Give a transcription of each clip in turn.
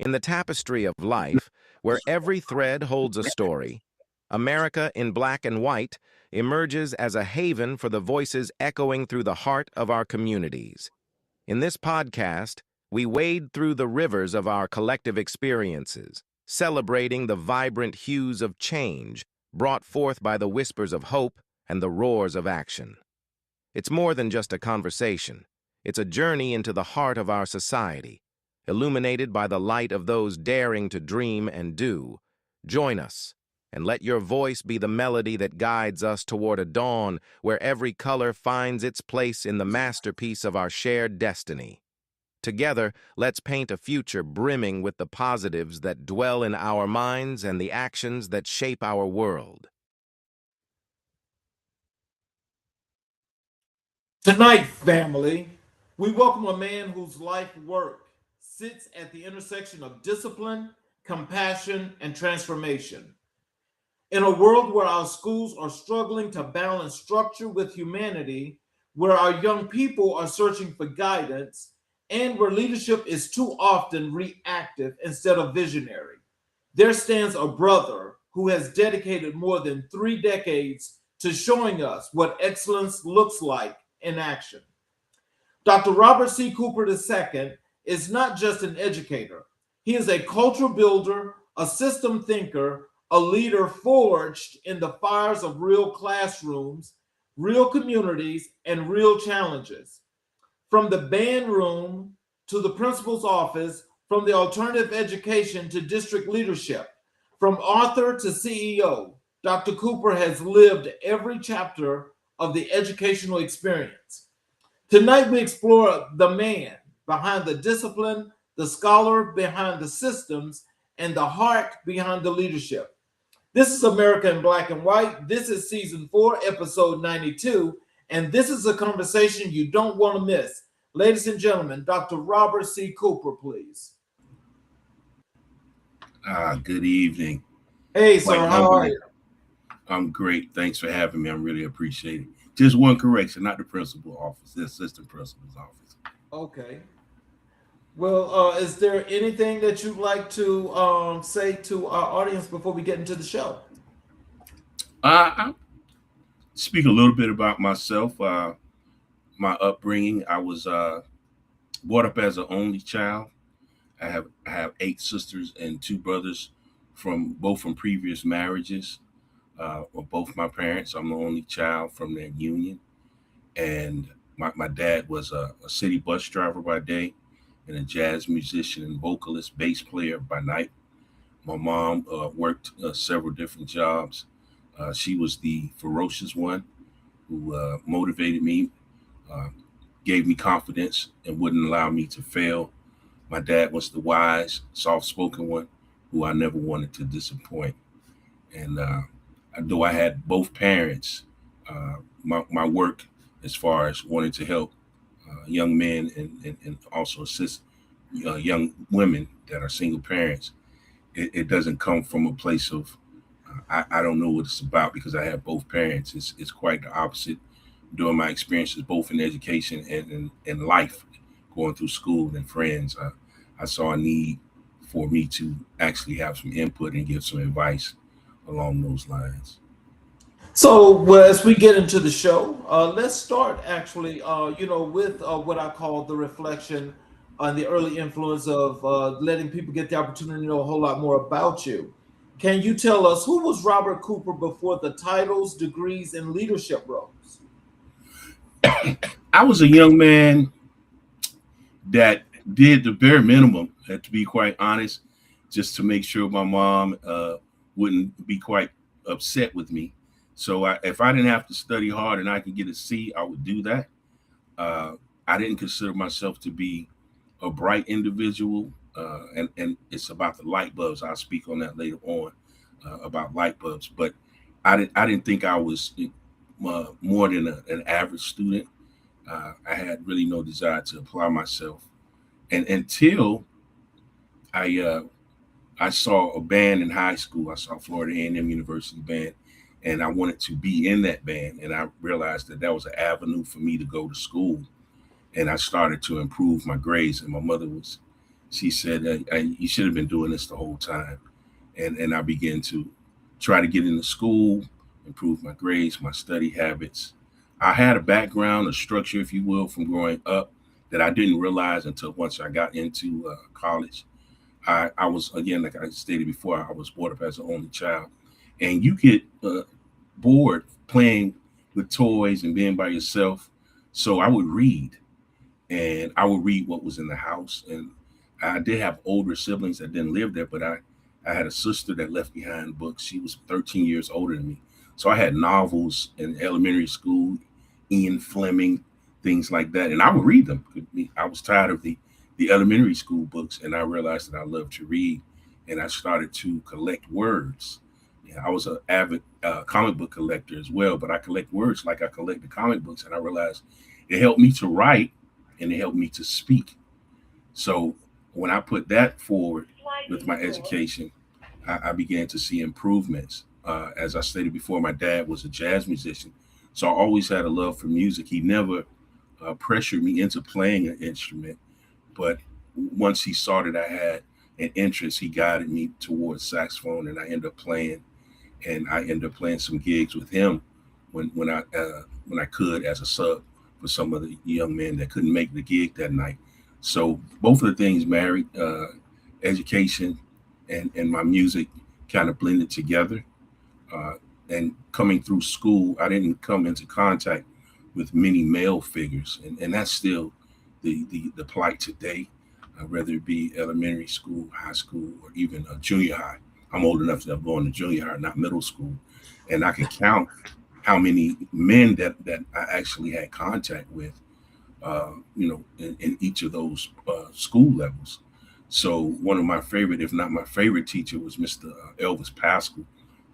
In the tapestry of life, where every thread holds a story, America in Black and White emerges as a haven for the voices echoing through the heart of our communities. In this podcast, we wade through the rivers of our collective experiences, celebrating the vibrant hues of change brought forth by the whispers of hope and the roars of action. It's more than just a conversation. It's a journey into the heart of our society, illuminated by the light of those daring to dream and do. Join us, and let your voice be the melody that guides us toward a dawn where every color finds its place in the masterpiece of our shared destiny. Together, let's paint a future brimming with the positives that dwell in our minds and the actions that shape our world. Tonight, family, we welcome a man whose life work sits at the intersection of discipline, compassion, and transformation. In a world where our schools are struggling to balance structure with humanity, where our young people are searching for guidance, and where leadership is too often reactive instead of visionary, there stands a brother who has dedicated more than 3 decades to showing us what excellence looks like in action. Dr. Robert C. Cooper II is not just an educator. He is a culture builder, a system thinker, a leader forged in the fires of real classrooms, real communities, and real challenges. From the band room to the principal's office, from the alternative education to district leadership, from author to CEO, Dr. Cooper has lived every chapter of the educational experience. Tonight, we explore the man behind the discipline, the scholar behind the systems, and the heart behind the leadership. This is America in Black and White. This is season 4, episode 92, and this is a conversation you don't want to miss. Ladies and gentlemen, Dr. Robert C. Cooper, please. Good evening. Hey, sir, how are you? I'm great. Thanks for having me. I really appreciate it. Just one correction, not the principal office, the assistant principal's office. Okay. Well, is there anything that you'd like to say to our audience before we get into the show? I'll speak a little bit about myself. My upbringing, I was brought up as an only child. I have 8 sisters and 2 brothers from previous marriages. Of both my parents. I'm the only child from their union. And my dad was a city bus driver by day and a jazz musician and vocalist, bass player by night. My mom worked several different jobs. She was the ferocious one who motivated me, gave me confidence, and wouldn't allow me to fail. My dad was the wise, soft-spoken one who I never wanted to disappoint. And though I had both parents, my work as far as wanting to help young men and also assist young women that are single parents, it doesn't come from a place of I don't know what it's about because I have both parents. It's quite the opposite. During my experiences, both in education and in life, going through school and friends, I saw a need for me to actually have some input and give some advice along those lines. So, well, as we get into the show, let's start actually, with what I call the reflection on the early influence of letting people get the opportunity to know a whole lot more about you. Can you tell us who was Robert Cooper before the titles, degrees, and leadership roles? I was a young man that did the bare minimum, to be quite honest, just to make sure my mom wouldn't be quite upset with me. So if I didn't have to study hard and I could get a C, I would do that. I didn't consider myself to be a bright individual, and it's about the light bulbs. I'll speak on that later on about light bulbs. But I didn't think I was more than an average student. I had really no desire to apply myself, and until I saw a band in high school. I saw Florida A&M University band, and I wanted to be in that band. And I realized that was an avenue for me to go to school. And I started to improve my grades. And my mother was She said, you should have been doing this the whole time. And I began to try to get into school, improve my grades, my study habits. I had a background, a structure, if you will, from growing up that I didn't realize until once I got into college. I was, again, like I stated before, I was brought up as an only child. And you get bored playing with toys and being by yourself. So I would read, and I would read what was in the house. And I did have older siblings that didn't live there, but I had a sister that left behind books. She was 13 years older than me. So I had novels in elementary school, Ian Fleming, things like that. And I would read them. I was tired of the elementary school books, and I realized that I loved to read. And I started to collect words. Yeah, I was an avid comic book collector as well, but I collect words like I collect the comic books. And I realized it helped me to write and it helped me to speak. So when I put that forward with my education, I began to see improvements. As I stated before, my dad was a jazz musician, so I always had a love for music. He never pressured me into playing an instrument, but once he saw that I had an interest, he guided me towards saxophone, and I ended up playing. And I ended up playing some gigs with him when I could as a sub for some of the young men that couldn't make the gig that night. So both of the things married, education and my music kind of blended together. And coming through school, I didn't come into contact with many male figures. And that's still the plight today, whether it be elementary school, high school, or even junior high. I'm old enough to have gone to junior high, not middle school. And I can count how many men that I actually had contact with, in each of those school levels. So one of my favorite, if not my favorite teacher, was Mr. Elvis Pascal,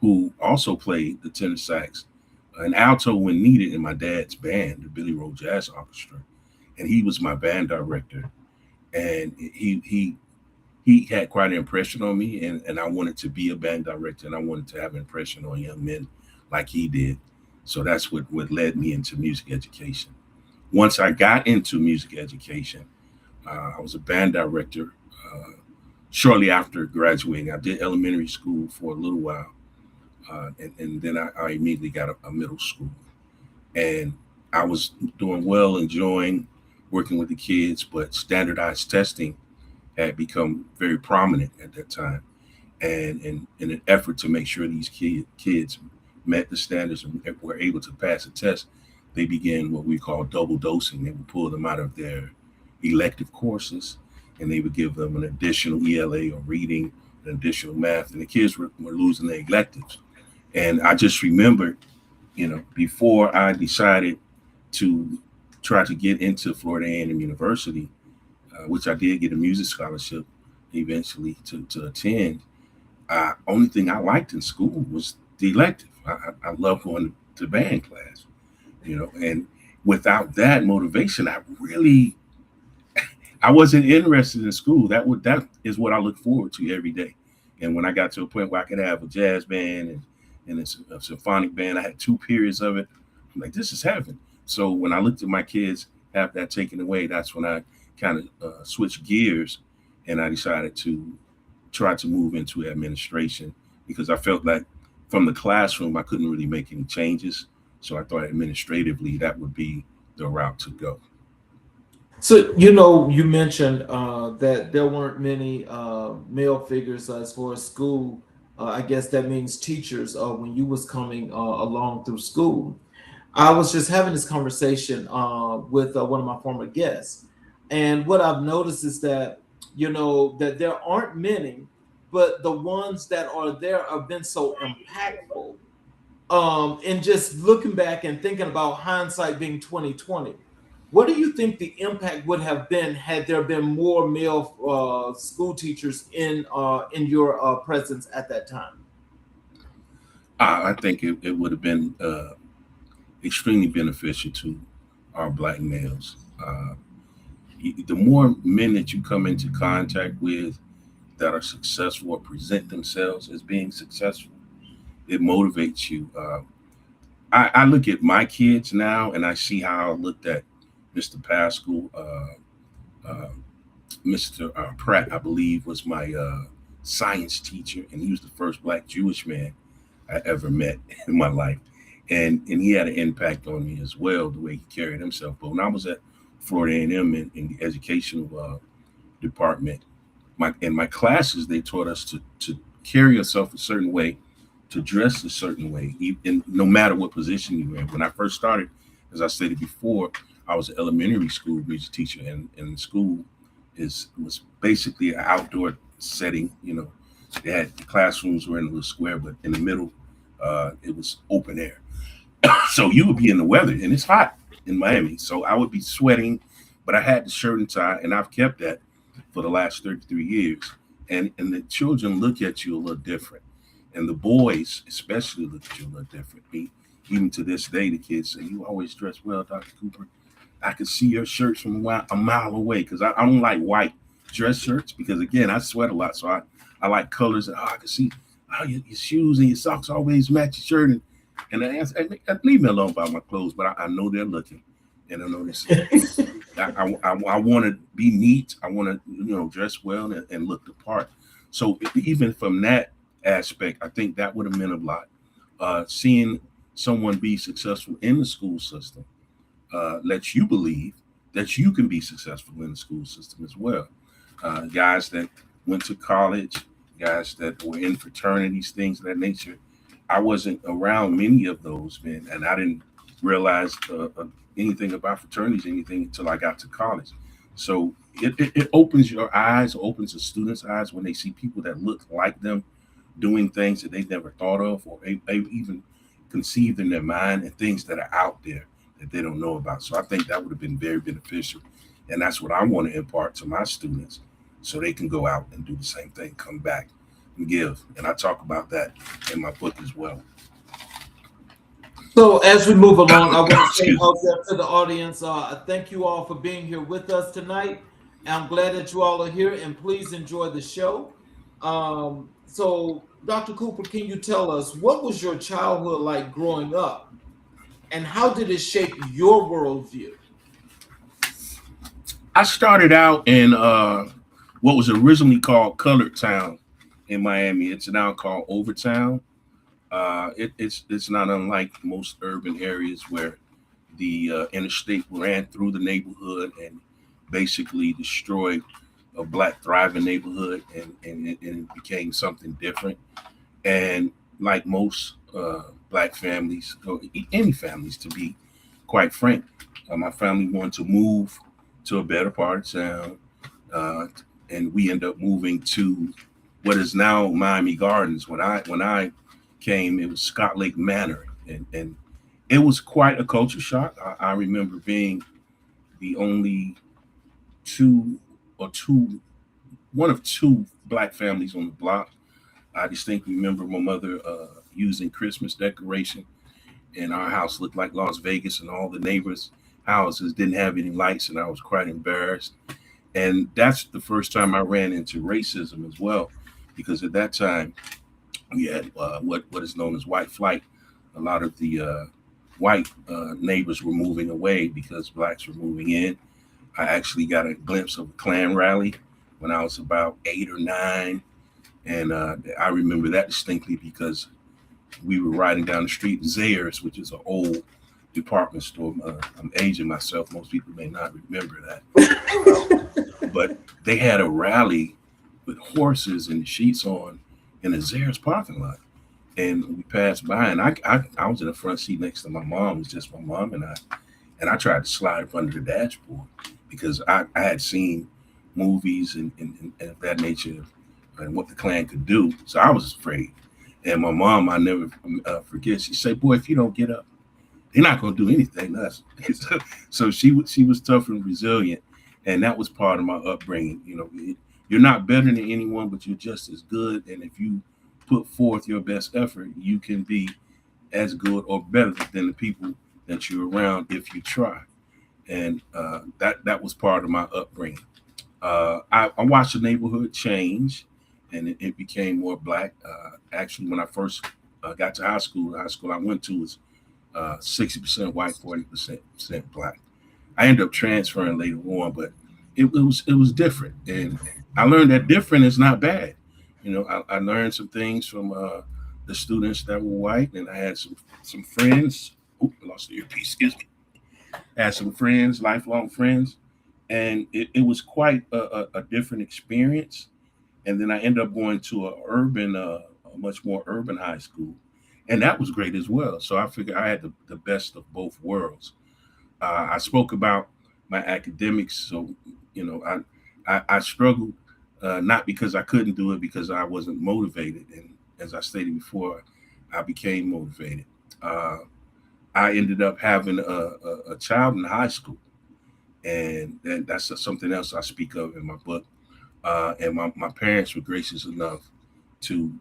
who also played the tenor sax, an alto when needed in my dad's band, the Billy Rowe Jazz Orchestra. And he was my band director. And he had quite an impression on me, and I wanted to be a band director, and I wanted to have an impression on young men like he did. So that's what led me into music education. Once I got into music education, I was a band director shortly after graduating. I did elementary school for a little while, and then I immediately got a middle school. And I was doing well, enjoying working with the kids, but standardized testing had become very prominent at that time. And in an effort to make sure these kids met the standards and were able to pass a test, they began what we call double dosing. They would pull them out of their elective courses, and they would give them an additional ELA or reading, an additional math, and the kids were losing their electives. And I just remembered, before I decided to try to get into Florida A&M University, which I did get a music scholarship eventually to attend. Only thing I liked in school was the elective. I loved going to band class, and without that motivation, I wasn't interested in school. That is what I look forward to every day. And when I got to a point where I could have a jazz band and a symphonic band, I had 2 periods of it. I'm like, this is heaven. So when I looked at my kids have that taken away, that's when I kind of switched gears, and I decided to try to move into administration, because I felt like from the classroom I couldn't really make any changes. So I thought administratively that would be the route to go. So, you mentioned that there weren't many male figures as far as school. I guess that means teachers when you was coming along through school. I was just having this conversation with one of my former guests. And what I've noticed is that, that there aren't many, but the ones that are there have been so impactful. And just looking back and thinking about hindsight being 2020, what do you think the impact would have been had there been more male school teachers in your presence at that time? I think it would have been extremely beneficial to our Black males. The more men that you come into contact with that are successful or present themselves as being successful, it motivates you. I look at my kids now, and I see how I looked at Mr. Pascal Mr. Pratt, I believe, was my science teacher, and he was the first black Jewish man I ever met in my life, and he had an impact on me as well, the way he carried himself. But when I was at Florida A&M in the educational department, my classes, they taught us to carry yourself a certain way, to dress a certain way, even no matter what position you were in. When I first started, as I stated before, I was an elementary school music teacher, and the school was basically an outdoor setting. They had the classrooms were in a little square, but in the middle, it was open air. So you would be in the weather, and it's hot in Miami. So I would be sweating, but I had the shirt and tie, and I've kept that for the last 33 years. And the children look at you a little different. And the boys especially look at you a little different. Even to this day, the kids say, "You always dress well, Dr. Cooper. I could see your shirts from a mile away," because I don't like white dress shirts, because, again, I sweat a lot. So I like colors. And I can see your shoes and your socks always match your shirt. And I ask, leave me alone about my clothes, but I know they're looking. And I know this. I want to be neat. I want to, dress well and look the part. So even from that aspect, I think that would have meant a lot. Seeing someone be successful in the school system lets you believe that you can be successful in the school system as well. Guys that went to college, guys that were in fraternities, things of that nature. I wasn't around many of those men, and I didn't realize anything about fraternities, anything, until I got to college. So it opens your eyes, opens the students' eyes when they see people that look like them doing things that they never thought of, or they even conceived in their mind, and things that are out there that they don't know about. So I think that would have been very beneficial. And that's what I want to impart to my students, so they can go out and do the same thing, come back and give. And I talk about that in my book as well. So as we move along, I want to say also to the audience, thank you all for being here with us tonight. I'm glad that you all are here, and please enjoy the show. So Dr. Cooper, can you tell us, what was your childhood like growing up, and how did it shape your worldview? I started out in what was originally called Colored Town in Miami. It's now called Overtown. It's not unlike most urban areas where the interstate ran through the neighborhood and basically destroyed a black thriving neighborhood, and it became something different. And like most black families, or any families, to be quite frank, my family wanted to move to a better part of town, and we end up moving to what is now Miami Gardens. When I came, it was Scott Lake Manor, and it was quite a culture shock. I remember being the only one of two black families on the block. I distinctly remember my mother using Christmas decoration, and our house looked like Las Vegas, and all the neighbors' houses didn't have any lights, and I was quite embarrassed. And that's the first time I ran into racism as well, because at that time we had what is known as white flight. A lot of the white neighbors were moving away because blacks were moving in. I actually got a glimpse of a Klan rally when I was about 8 or 9. And I remember that distinctly because we were riding down the street in Zayre's, which is an old department store. I'm aging myself. Most people may not remember that. But they had a rally with horses and sheets on in the Zayre's parking lot. And we passed by, and I was in the front seat next to my mom. It was just my mom and I. And I tried to slide up under the dashboard because I had seen movies and of that nature and what the Klan could do. So I was afraid. And my mom, I never forget, she said, "Boy, if you don't get up, they're not going to do anything to us." So she was tough and resilient. And that was part of my upbringing. You're not better than anyone, but you're just as good. And if you put forth your best effort, you can be as good or better than the people that you're around if you try. And that was part of my upbringing. I watched the neighborhood change, and it became more black. Actually, when I first got to high school, the high school I went to was 60% white, 40% black. I ended up transferring later on, but it was different, and I learned that different is not bad. I learned some things from the students that were white, and I had some friends. Oop, I lost the earpiece. Excuse me. I had some friends, lifelong friends, and it was quite a different experience. And then I ended up going to a much more urban high school, and that was great as well. So I figured I had the best of both worlds. I spoke about my academics, so I struggled, not because I couldn't do it, because I wasn't motivated. And as I stated before, I became motivated. Uh, I ended up having a child in high school, and that's something else I speak of in my book. And my parents were gracious enough to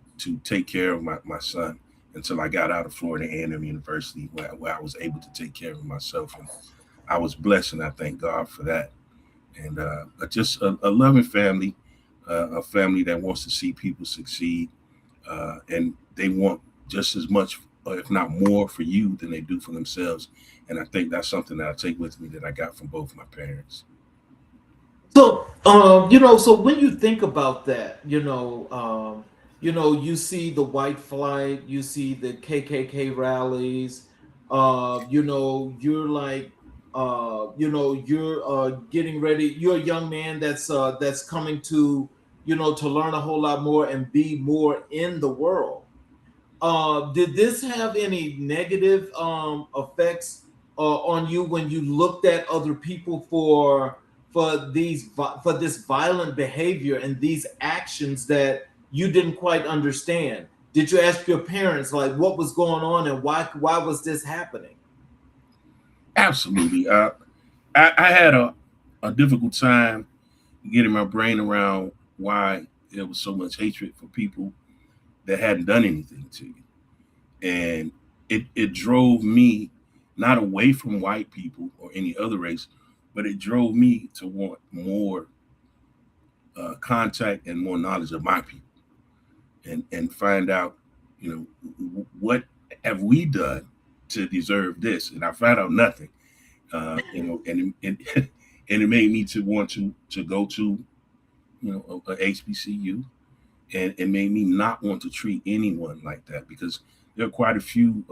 take care of my son until I got out of Florida A&M University, where I was able to take care of myself. And I was blessed, and I thank God for that. And just a loving family, a family that wants to see people succeed, and they want just as much, if not more, for you than they do for themselves. And I think that's something that I take with me that I got from both my parents. So, so when you think about that, you see the white flight, you see the KKK rallies, you're like, you're getting ready. You're a young man that's coming to, to learn a whole lot more and be more in the world. Did this have any negative effects on you when you looked at other people for this violent behavior and these actions that you didn't quite understand? Did you ask your parents like what was going on and why was this happening? Absolutely. I had a difficult time getting my brain around why there was so much hatred for people that hadn't done anything to you. And it drove me not away from white people or any other race, but it drove me to want more contact and more knowledge of my people, and find out, what have we done to deserve this? And I found out nothing. And and it made me to want to go to a HBCU, and it made me not want to treat anyone like that, because there are quite a few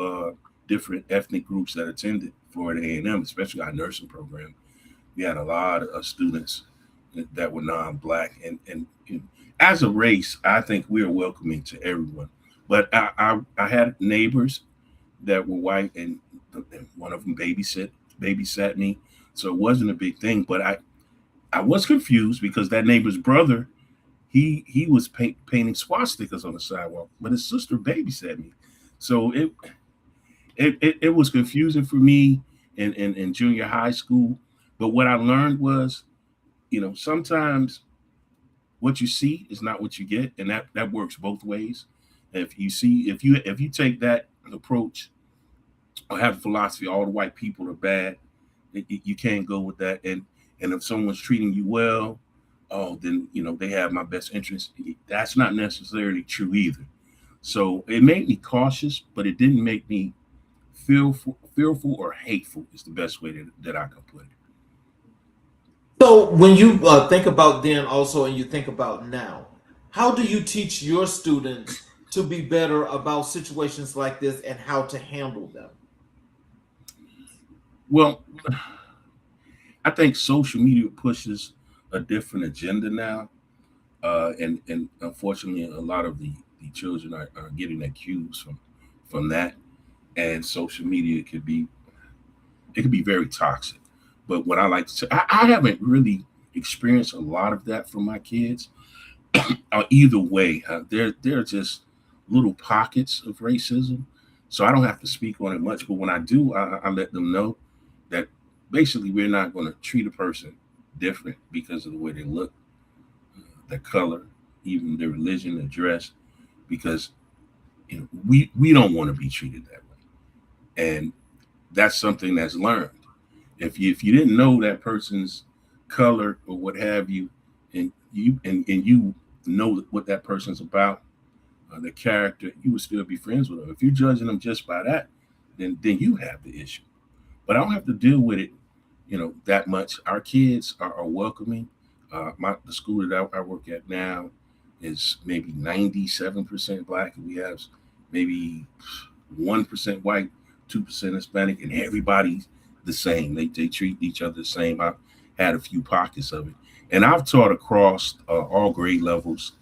different ethnic groups that attended Florida A&M, especially our nursing program. We had a lot of students that were non-black, and as a race, I think we are welcoming to everyone. But I had neighbors that were white, and one of them babysat me, so it wasn't a big thing. But I was confused because that neighbor's brother, he was painting swastikas on the sidewalk, but his sister babysat me. So it was confusing for me in junior high school. But what I learned was, sometimes what you see is not what you get, and that works both ways. If you take that approach, or have a philosophy all the white people are bad, you can't go with that. And if someone's treating you well, oh, then they have my best interest. That's not necessarily true either. So it made me cautious, but it didn't make me fearful or hateful. Is the best way that I can put it. So when you think about then also and you think about now, how do you teach your students to be better about situations like this and how to handle them? Well, I think social media pushes a different agenda now, and unfortunately, a lot of the children are getting their cues from that. And social media it could be very toxic. But what I like to say, I haven't really experienced a lot of that from my kids. Either way, they're just little pockets of racism, so I don't have to speak on it much. But when I do, I let them know that basically we're not going to treat a person different because of the way they look, their color, even their religion, their dress, because we don't want to be treated that way, and that's something that's learned. If you didn't know that person's color or what have you, and you know what that person's about, their character, you would still be friends with them. If you're judging them just by that, then you have the issue. But I don't have to deal with it that much. Our kids are welcoming. The school that I work at now is maybe 97% black, and we have maybe 1% white, 2% Hispanic, and everybody's the same. They treat each other the same. I've had a few pockets of it, and I've taught across all grade levels,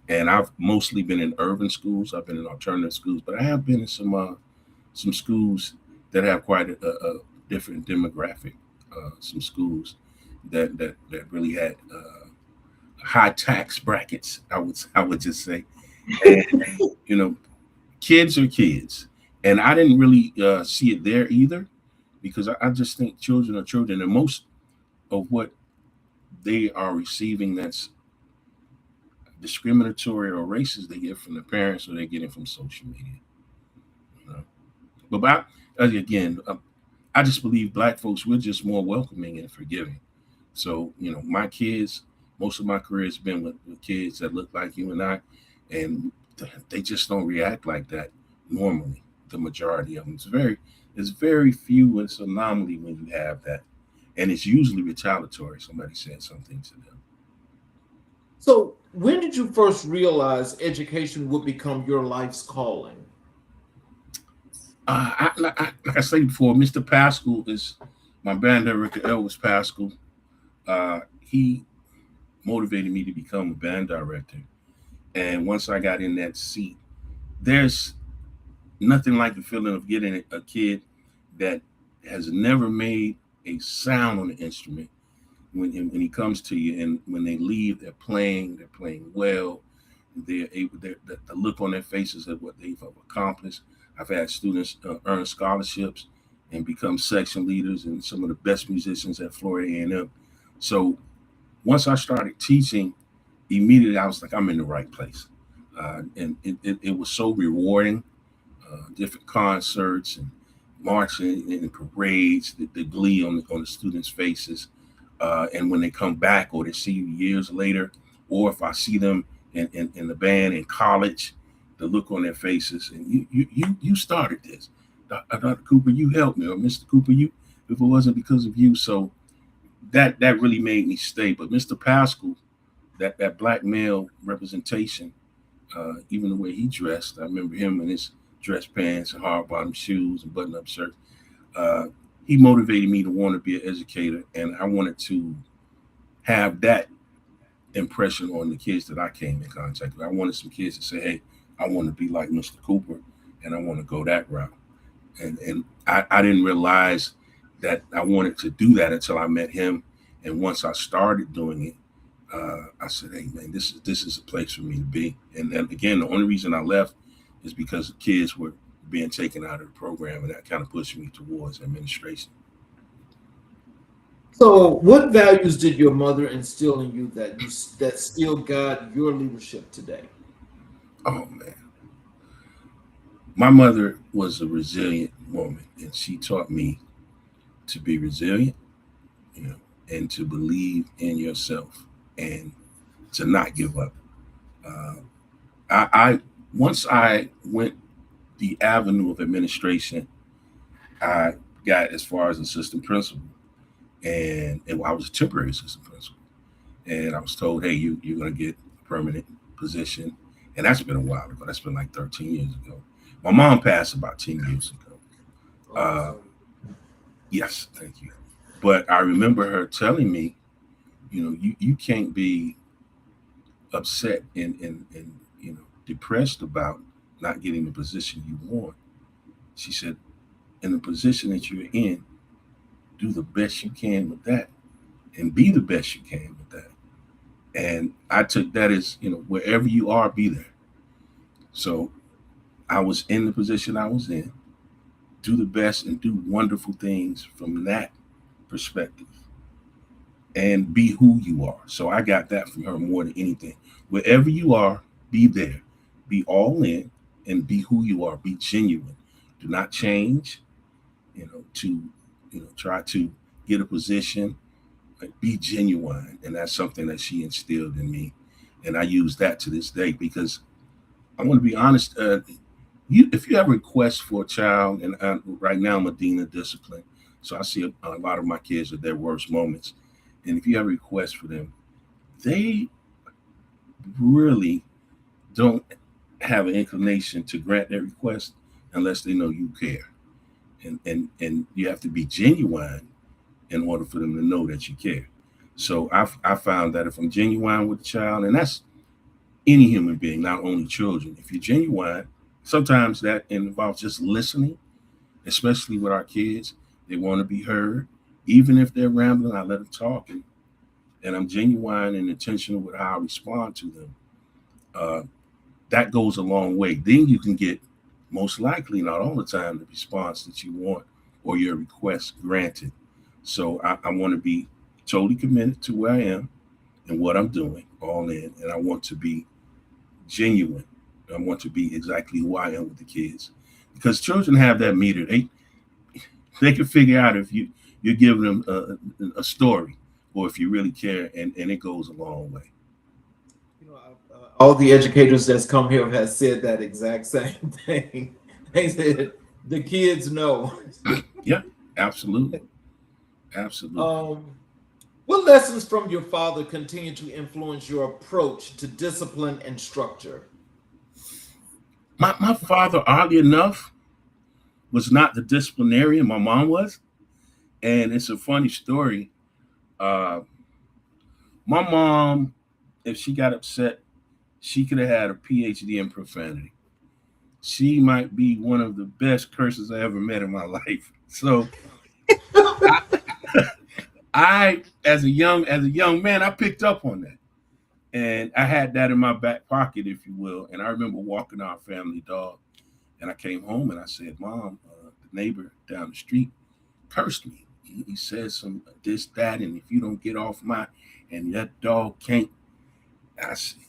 and I've mostly been in urban schools. I've been in alternative schools, but I have been in some schools that have quite a different demographic. Some schools that really had high tax brackets. I would just say, and, kids are kids, and I didn't really see it there either, because I just think children are children, and most of what they are receiving that's discriminatory or racist they get from the parents, or they get it from social media. You know? Again, I just believe black folks, we're just more welcoming and forgiving. So, my kids, most of my career has been with kids that look like you and I, and they just don't react like that normally. The majority of them, it's very few. It's an anomaly when you have that, and it's usually retaliatory. Somebody said something to them. So, when did you first realize education would become your life's calling? Like I said before, Mr. Pascal is my band director, Elvis Pascal. He motivated me to become a band director. And once I got in that seat, there's nothing like the feeling of getting a kid that has never made a sound on the instrument when he comes to you, and when they leave, they're playing well. They're able, the look on their faces at what they've accomplished. I've had students earn scholarships and become section leaders and some of the best musicians at Florida A&M. So once I started teaching, immediately I was like, I'm in the right place. And it was so rewarding. Different concerts and marching and parades, the glee on the students' faces. And when they come back, or they see you years later, or if I see them in the band in college, the look on their faces, and you started this, Dr. Cooper, you helped me, or Mr. Cooper, if it wasn't because of you. So that really made me stay. But Mr. Pascal, that black male representation, even the way he dressed, I remember him in his dress pants and hard bottom shoes and button up shirt. He motivated me to want to be an educator, and I wanted to have that impression on the kids that I came in contact with. I wanted some kids to say, hey, I want to be like Mr. Cooper, and I want to go that route. And I didn't realize that I wanted to do that until I met him. And once I started doing it, I said, hey, man, this is a place for me to be. And then again, the only reason I left is because the kids were being taken out of the program, and that kind of pushed me towards administration. So, what values did your mother instill in you that still guide your leadership today? Oh man, my mother was a resilient woman, and she taught me to be resilient, and to believe in yourself, and to not give up. I once I went the avenue of administration, I got as far as assistant principal, and I was a temporary assistant principal, and I was told, hey, you're going to get a permanent position, and that's been a while ago. That's been like 13 years ago. My mom passed about 10 years ago. Yes, thank you. But I remember her telling me, you can't be upset and depressed about not getting the position you want. She said, in the position that you're in, do the best you can with that, and be the best you can with that. And I took that as, wherever you are, be there. So I was in the position I was in, do the best and do wonderful things from that perspective, and be who you are. So I got that from her more than anything. Wherever you are, be there, be all in, and be who you are, be genuine. Do not change, to try to get a position, like, be genuine. And that's something that she instilled in me. And I use that to this day, because I want to be honest. If you have a request for a child, and right now Medina discipline, So I see a lot of my kids at their worst moments. And if you have a request for them, they really don't have an inclination to grant their request unless they know you care. And you have to be genuine in order for them to know that you care. So I found that if I'm genuine with a child, and that's any human being, not only children, if you're genuine, sometimes that involves just listening, especially with our kids. They want to be heard. Even if they're rambling, I let them talk. And I'm genuine and intentional with how I respond to them. Uh, that goes a long way. Then you can get, most likely, not all the time, the response that you want or your request granted. So I want to be totally committed to where I am and what I'm doing, all in. And I want to be genuine. I want to be exactly who I am with the kids. Because children have that meter. They can figure out if you're giving them a story or if you really care, and it goes a long way. You know, all the educators that's come here have said that exact same thing. They said the kids know. Yeah, absolutely. Absolutely. What lessons from your father continue to influence your approach to discipline and structure? My father, oddly enough, was not the disciplinarian my mom was. And it's a funny story. Uh, my mom, if she got upset, she could have had a PhD in profanity. She might be one of the best cursors I ever met in my life. So I, I as a young man, I picked up on that. And I had that in my back pocket, if you will. And I remember walking our family dog. And I came home and I said, Mom, the neighbor down the street cursed me. He said some this, that, and if you don't get off and that dog can't. I said,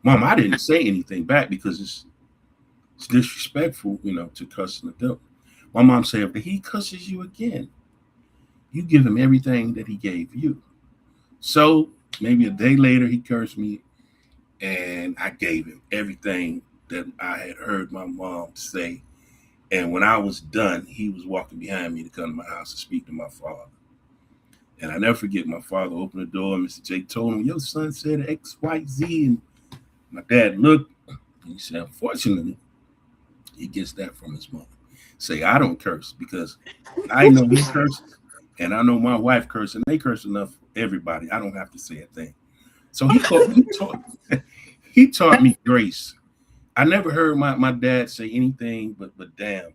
Mom, I didn't say anything back because it's disrespectful, to cuss an adult. My mom said, if he cusses you again, you give him everything that he gave you. So maybe a day later, he cursed me, and I gave him everything that I had heard my mom say. And when I was done, he was walking behind me to come to my house to speak to my father. And I never forget, my father opened the door, and Mr. Jake told him, your son said X, Y, Z. And my dad looked, and he said, unfortunately, he gets that from his mother. Say, I don't curse because I know he curses, and I know my wife curses, and they curse enough for everybody. I don't have to say a thing. So he taught me grace. I never heard my dad say anything but damn.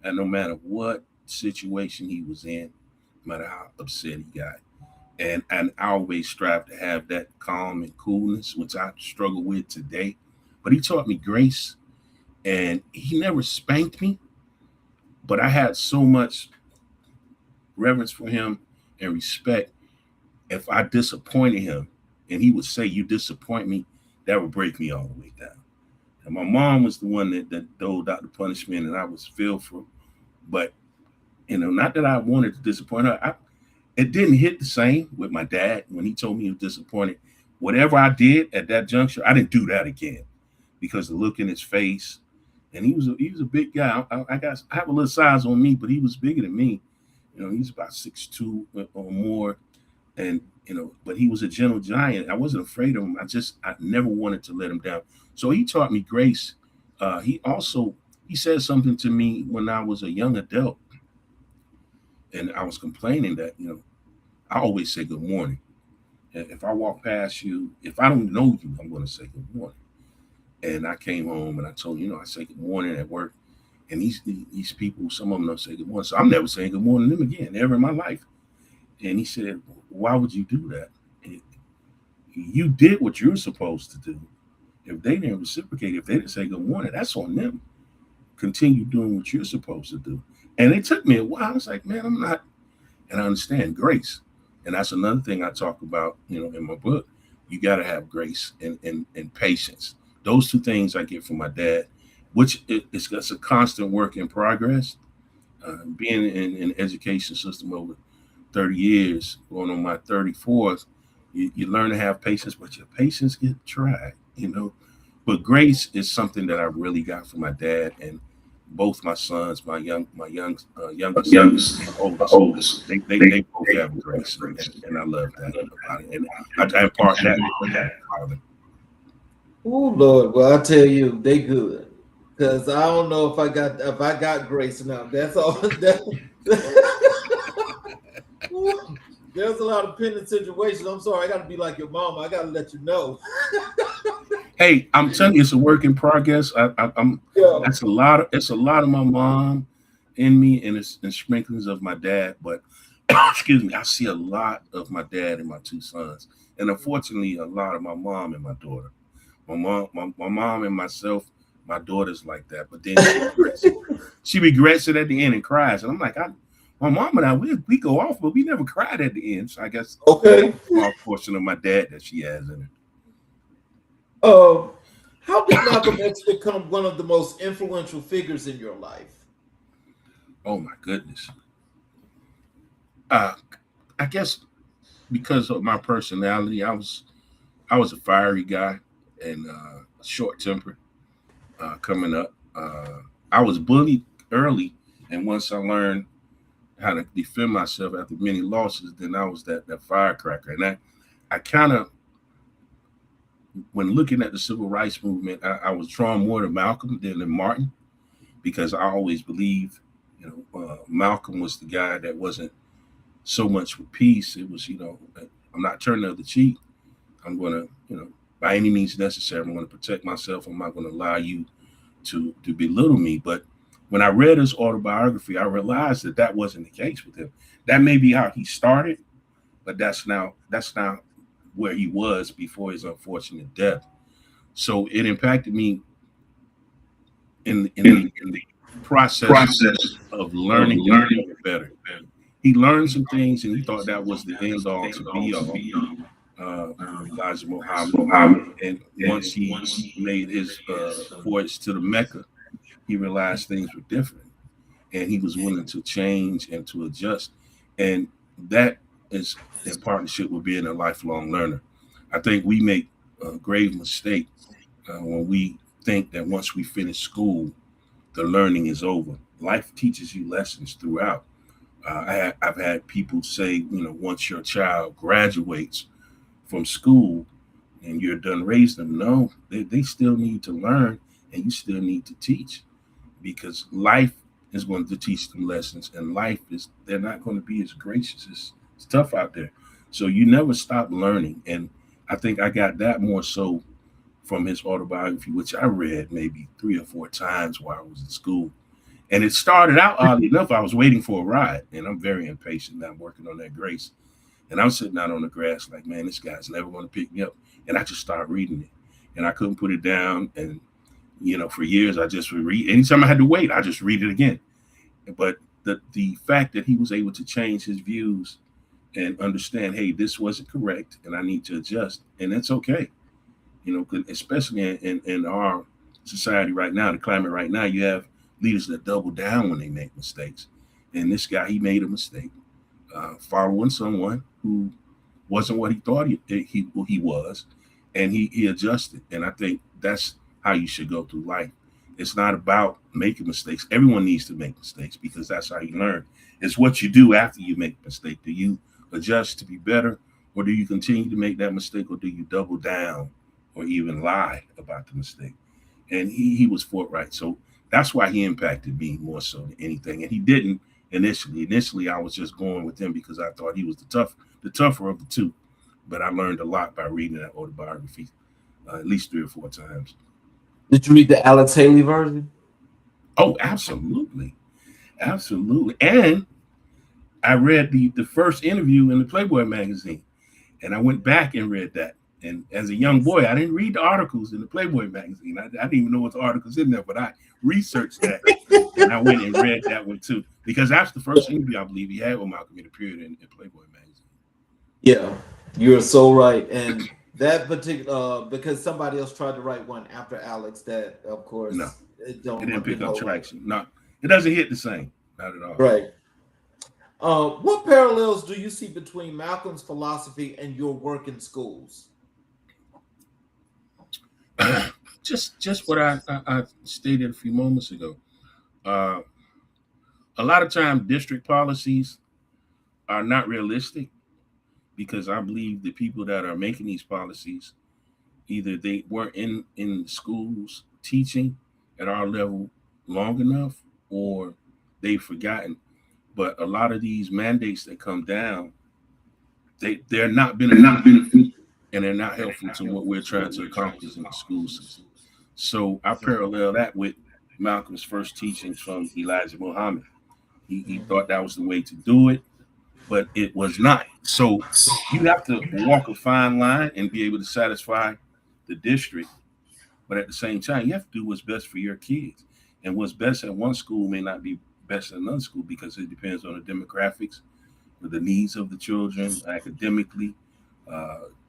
And no matter what situation he was in, no matter how upset he got. And I always strive to have that calm and coolness, which I struggle with today. But he taught me grace, and he never spanked me. But I had so much reverence for him and respect. If I disappointed him, and he would say, you disappoint me, that would break me all the way down. And my mom was the one that doled out the punishment, and I was fearful. But, not that I wanted to disappoint her. It didn't hit the same with my dad when he told me he was disappointed. Whatever I did at that juncture, I didn't do that again because the look in his face. And he was a big guy. I have a little size on me, but he was bigger than me. He's about 6'2" or more. And, but he was a gentle giant. I wasn't afraid of him. I never wanted to let him down. So he taught me grace. He said something to me when I was a young adult. And I was complaining that, I always say good morning. If I walk past you, if I don't know you, I'm going to say good morning. And I came home and I told him, I say good morning at work. And these people, some of them don't say good morning. So I'm never saying good morning to them again, ever in my life. And he said, why would you do that? You did what you're supposed to do. If they didn't reciprocate, if they didn't say good morning, that's on them. Continue doing what you're supposed to do. And it took me a while. I was like, man, I'm not. And I understand grace. And that's another thing I talk about, in my book. You got to have grace and patience. Those two things I get from my dad, which it's a constant work in progress. Being in the education system over 30 years, going on my 34th, you learn to have patience, but your patience gets tried, But grace is something that I really got from my dad, and both my sons, youngest, and oldest, they both have grace, and I love that about it, and I impart that from my father. Oh Lord, well I tell you, they good. Cause I don't know if I got grace enough. That's all. There's a lot of pending situations. I'm sorry, I got to be like your mama. I got to let you know. Hey, I'm telling you, it's a work in progress. I'm Yeah. It's a lot of my mom in me, and it's and sprinklings of my dad. But excuse me, I see a lot of my dad and my two sons, and unfortunately, a lot of my mom and my daughter. My mom and myself, my daughter's like that, but then she regrets it at the end and cries, and I'm like, my mom and I, we go off, but we never cried at the end. So I guess Okay. a small portion of my dad that she has in her. How did Malcolm X become one of the most influential figures in your life? Oh my goodness. Uh, I guess because of my personality, I was a fiery guy and short tempered coming up. I was bullied early, and once I learned how to defend myself after many losses, then I was that firecracker. And I kind of, when looking at the civil rights movement, I was drawn more to Malcolm than to Martin because I always believed, Malcolm was the guy that wasn't so much for peace. It was, I'm not turning the other cheek. I'm going to, by any means necessary, I'm going to protect myself. I'm not going to allow you to belittle me. But when I read his autobiography, I realized that wasn't the case with him. That may be how he started, but that's not where he was before his unfortunate death. So it impacted me in the process of learning better. He learned some things, and he thought that was the end all to be all. Elijah Muhammad, and once he made his voyage to the Mecca, he realized things were different, and he was willing to change and to adjust, and that is in partnership with being a lifelong learner. I think we make a grave mistake when we think that once we finish school, the learning is over. Life teaches you lessons throughout. I've had people say, once your child graduates from school and you're done raising them, no, they still need to learn and you still need to teach because life is going to teach them lessons and they're not going to be as gracious. It's tough out there. So you never stop learning. And I think I got that more so from his autobiography, which I read maybe 3 or 4 times while I was in school. And it started out, oddly enough, I was waiting for a ride, and I'm very impatient now. I'm working on that grace. And I'm sitting out on the grass like, man, this guy's never going to pick me up. And I just started reading it. And I couldn't put it down. And, for years, I just would read. Anytime I had to wait, I just read it again. But the fact that he was able to change his views and understand, hey, this wasn't correct, and I need to adjust. And that's okay. Especially in our society right now, the climate right now, you have leaders that double down when they make mistakes. And this guy, he made a mistake, following someone who wasn't what he thought he was, and he adjusted. And I think that's how you should go through life. It's not about making mistakes. Everyone needs to make mistakes because that's how you learn. It's what you do after you make a mistake. Do you adjust to be better, or do you continue to make that mistake, or do you double down or even lie about the mistake? And he was forthright. So that's why he impacted me more so than anything. And he didn't initially. Initially, I was just going with him because I thought he was the tougher of the two. But I learned a lot by reading that autobiography at least 3 or 4 times. Did you read the Alex Haley version? Oh, absolutely. Absolutely. And I read the first interview in the Playboy magazine. And I went back and read that. And as a young boy, I didn't read the articles in the Playboy magazine. I didn't even know what the articles in there, but I researched that. And I went and read that one too. Because that's the first interview I believe he had with Malcolm in Playboy magazine. Yeah, you're so right. And that particular, because somebody else tried to write one after Alex, that of course No, it didn't pick up traction. No, it doesn't hit the same. Not at all. Right. What parallels do you see between Malcolm's philosophy and your work in schools? Just what I stated a few moments ago. Uh, a lot of time, district policies are not realistic because I believe the people that are making these policies either they weren't in schools teaching at our level long enough, or they've forgotten. But a lot of these mandates that come down, they're not beneficial and they're not helpful to what we're trying to accomplish in the school system. So I parallel that with Malcolm's first teachings from Elijah Muhammad. He thought that was the way to do it, but it was not. So you have to walk a fine line and be able to satisfy the district, but at the same time, you have to do what's best for your kids. And what's best at one school may not be best at another school because it depends on the demographics, the needs of the children, academically,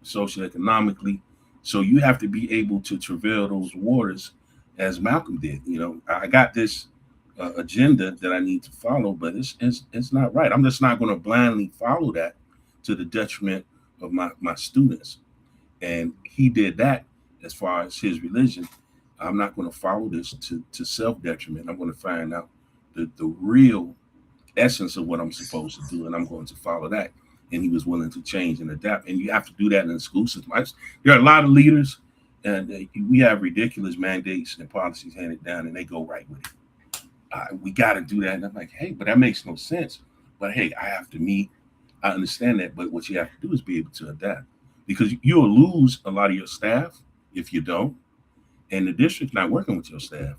socioeconomically. So you have to be able to travail those waters as Malcolm did. You know, I got this agenda that I need to follow, but it's not right. I'm just not going to blindly follow that to the detriment of my students. And he did that as far as his religion. I'm not going to follow this to self-detriment. I'm going to find out the real essence of what I'm supposed to do, and I'm going to follow that. And he was willing to change and adapt. And you have to do that in the school system. There are a lot of leaders, and we have ridiculous mandates and policies handed down, and they go right with it. We got to do that. And I'm like, hey, but that makes no sense. But hey, I have to meet. I understand that. But what you have to do is be able to adapt, because you'll lose a lot of your staff if you don't. And the district's not working with your staff.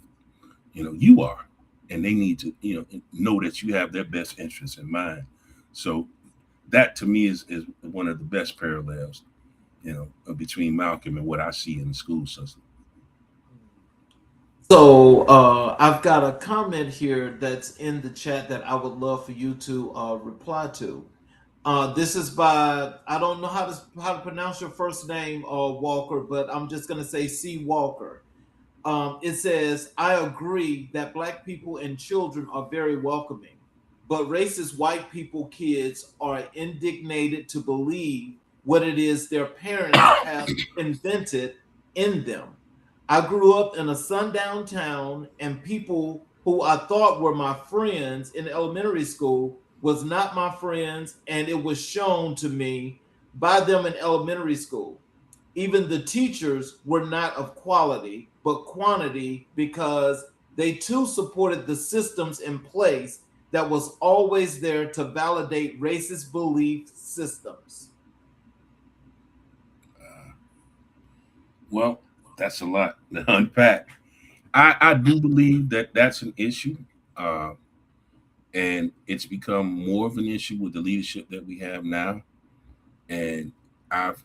You know, you are. And they need to, know that you have their best interests in mind. So that to me is one of the best parallels, between Malcolm and what I see in the school system. So I've got a comment here that's in the chat that I would love for you to reply to. This is by, I don't know how to pronounce your first name, Walker, but I'm just going to say C. Walker. It says, I agree that Black people and children are very welcoming, but racist white people kids are indignated to believe what it is their parents have invented in them. I grew up in a sundown town, and people who I thought were my friends in elementary school was not my friends, and it was shown to me by them in elementary school. Even the teachers were not of quality, but quantity, because they too supported the systems in place that was always there to validate racist belief systems. Well, that's a lot to unpack. I do believe that that's an issue. And it's become more of an issue with the leadership that we have now. And I've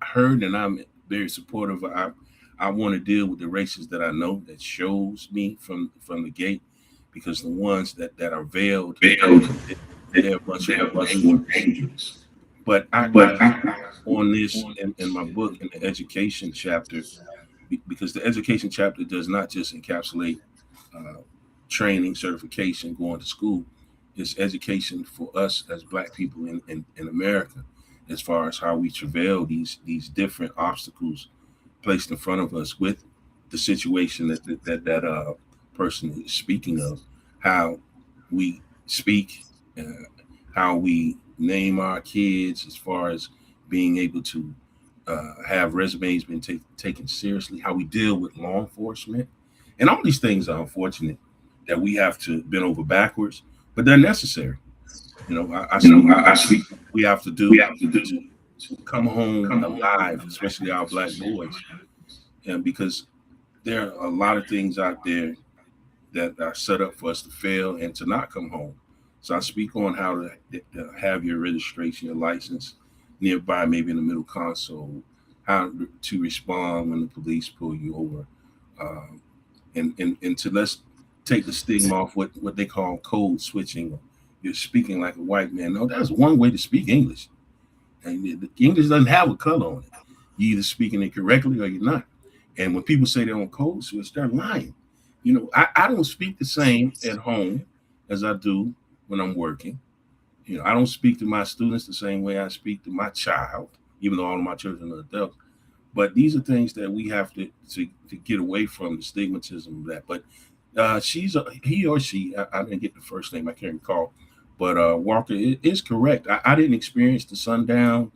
heard, and I'm very supportive. I want to deal with the races that I know that shows me from the gate, because the ones that are veiled, they're much more dangerous. But I on this in my book, in the education chapter, because the education chapter does not just encapsulate training, certification, going to school. It's education for us as Black people in America, as far as how we travail these different obstacles placed in front of us with the situation that person is speaking of, how we speak, how we name our kids, as far as being able to have resumes being taken seriously, how we deal with law enforcement, and all these things are unfortunate that we have to bend over backwards, but they're necessary. I speak. We have to do to come home alive, especially our Black boys, and because there are a lot of things out there that are set up for us to fail and to not come home. So I speak on how to have your registration, your license nearby, maybe in the middle console, how to respond when the police pull you over, and to let's take the stigma off what they call code switching. You're speaking like a white man. No, that's one way to speak English. And the English doesn't have a color on it. You're either speaking it correctly or you're not. And when people say they don't code switch, they're lying. I don't speak the same at home as I do when I'm working. I don't speak to my students the same way I speak to my child, even though all of my children are adults. But these are things that we have to get away from, the stigmatism of that. But He or she. I didn't get the first name. I can't recall. But Walker is correct. I didn't experience the sundown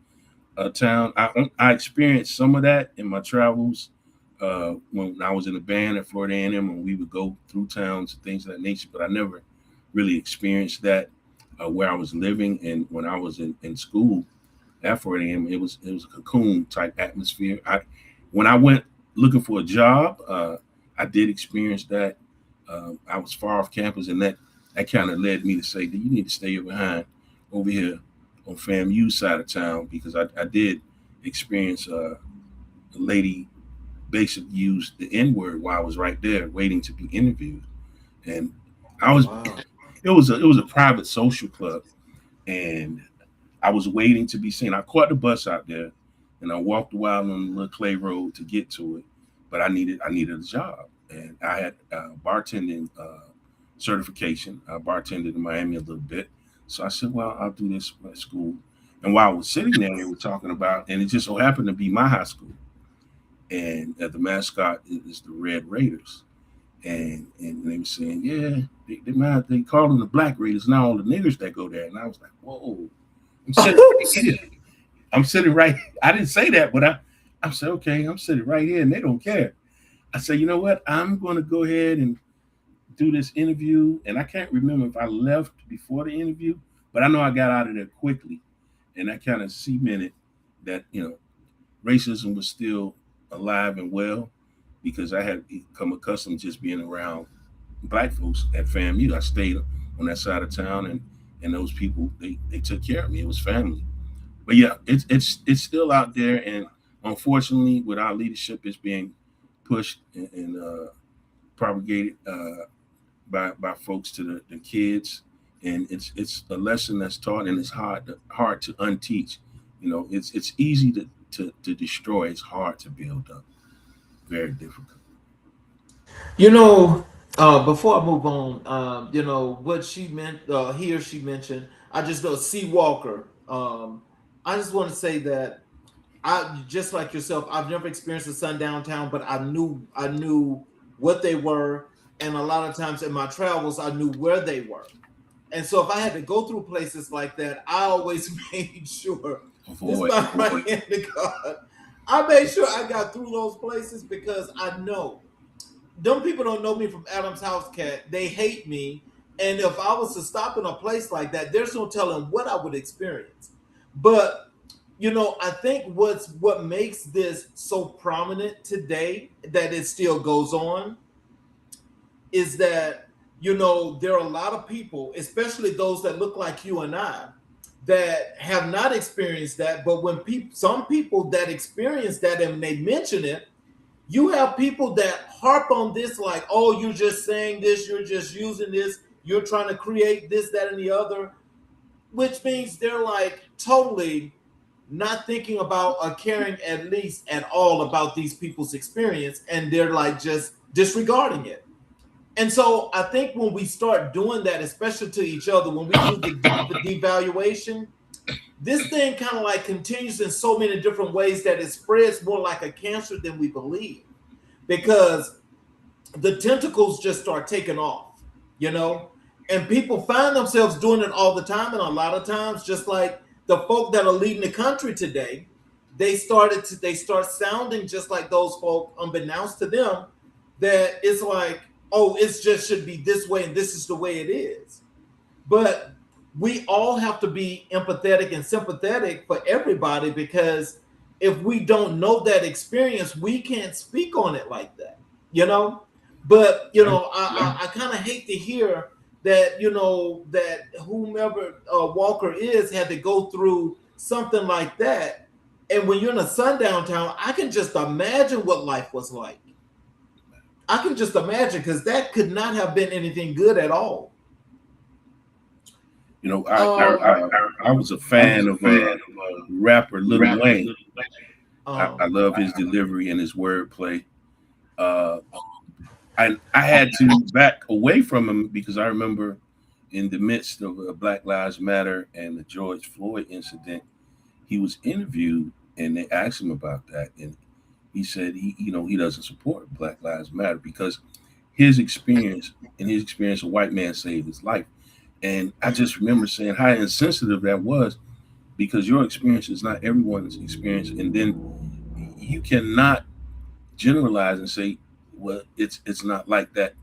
town. I experienced some of that in my travels when I was in a band at Florida A&M, and we would go through towns and things of that nature. But I never really experienced that where I was living, and when I was in school at Florida A&M, it was a cocoon type atmosphere. When I went looking for a job, I did experience that. I was far off campus, and that kind of led me to say that you need to stay behind over here on FAMU side of town, because I did experience a lady basically used the N word while I was right there waiting to be interviewed, and I was Wow. it was a private social club, and I was waiting to be seen. I caught the bus out there, and I walked a while on the little clay road to get to it, but I needed a job, and I had bartending certification. I bartended in Miami a little bit, so I said, "Well, I'll do this at school." And while I was sitting there, they were talking about, and it just so happened to be my high school, and the mascot is the Red Raiders, and they were saying, "Yeah, they call them the Black Raiders now, all the niggers that go there." And I was like, "Whoa." I'm sitting right here. I'm sitting right. I didn't say that, but I said, okay, I'm sitting right here, and they don't care. I said, you know what? I'm going to go ahead and do this interview. And I can't remember if I left before the interview, but I know I got out of there quickly, and that kind of cemented that racism was still alive and well, because I had become accustomed to just being around black folks at FAMU. I stayed on that side of town, and those people they took care of me. It was family. But yeah, it's still out there, and unfortunately, with our leadership, it's being pushed and propagated by folks to the kids, and it's a lesson that's taught, and it's hard to unteach. It's easy to destroy. It's hard to build up. Very difficult. You know, before I move on, what she meant, he or she mentioned, I just know C. Walker. I just want to say that I just like yourself, I've never experienced a sundown town, but I knew what they were, and a lot of times in my travels, I knew where they were. And so if I had to go through places like that, I always made sure this Avoid. my right hand to God. I made sure I got through those places because I know them people don't know me from Adam's house cat. They hate me. And if I was to stop in a place like that, there's no telling what I would experience. But I think what makes this so prominent today that it still goes on is that there are a lot of people, especially those that look like you and I, that have not experienced that. But when some people that experience that and they mention it, you have people that harp on this like, oh, you're just saying this, you're just using this, you're trying to create this, that, and the other, which means they're like totally not thinking about or caring at least at all about these people's experience, and they're like just disregarding it. And so I think when we start doing that, especially to each other, when we do the devaluation, this thing kind of like continues in so many different ways that it spreads more like a cancer than we believe, because the tentacles just start taking off, and people find themselves doing it all the time. And a lot of times, just like the folk that are leading the country today, they start sounding just like those folk, unbeknownst to them, that it's like, oh, it's just should be this way and this is the way it is. But we all have to be empathetic and sympathetic for everybody, because if we don't know that experience, we can't speak on it like that. But I kind of hate to hear that that whomever Walker is had to go through something like that. And when you're in a sundown town, I can just imagine what life was like. I can just imagine, because that could not have been anything good at all. I was a fan of rapper Lil Wayne. I love his delivery and his wordplay. Uh, I had to back away from him because I remember in the midst of Black Lives Matter and the George Floyd incident, he was interviewed and they asked him about that, and he said he doesn't support Black Lives Matter because his experience, and his experience, a white man saved his life. And I just remember saying how insensitive that was, because your experience is not everyone's experience. And then you cannot generalize and say, well, it's not like that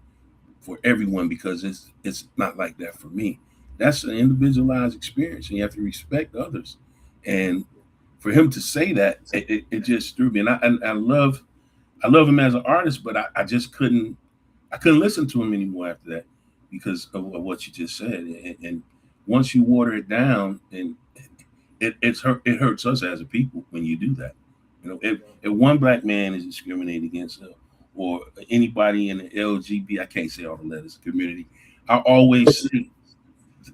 for everyone because it's not like that for me. That's an individualized experience, and you have to respect others. And for him to say that, it just threw me. And I love him as an artist, but I just I couldn't listen to him anymore after that because of what you just said. And once you water it down, and it hurts us as a people when you do that. You know, if one black man is discriminated against, or anybody in the LGBT, I can't say all the letters, community, I always say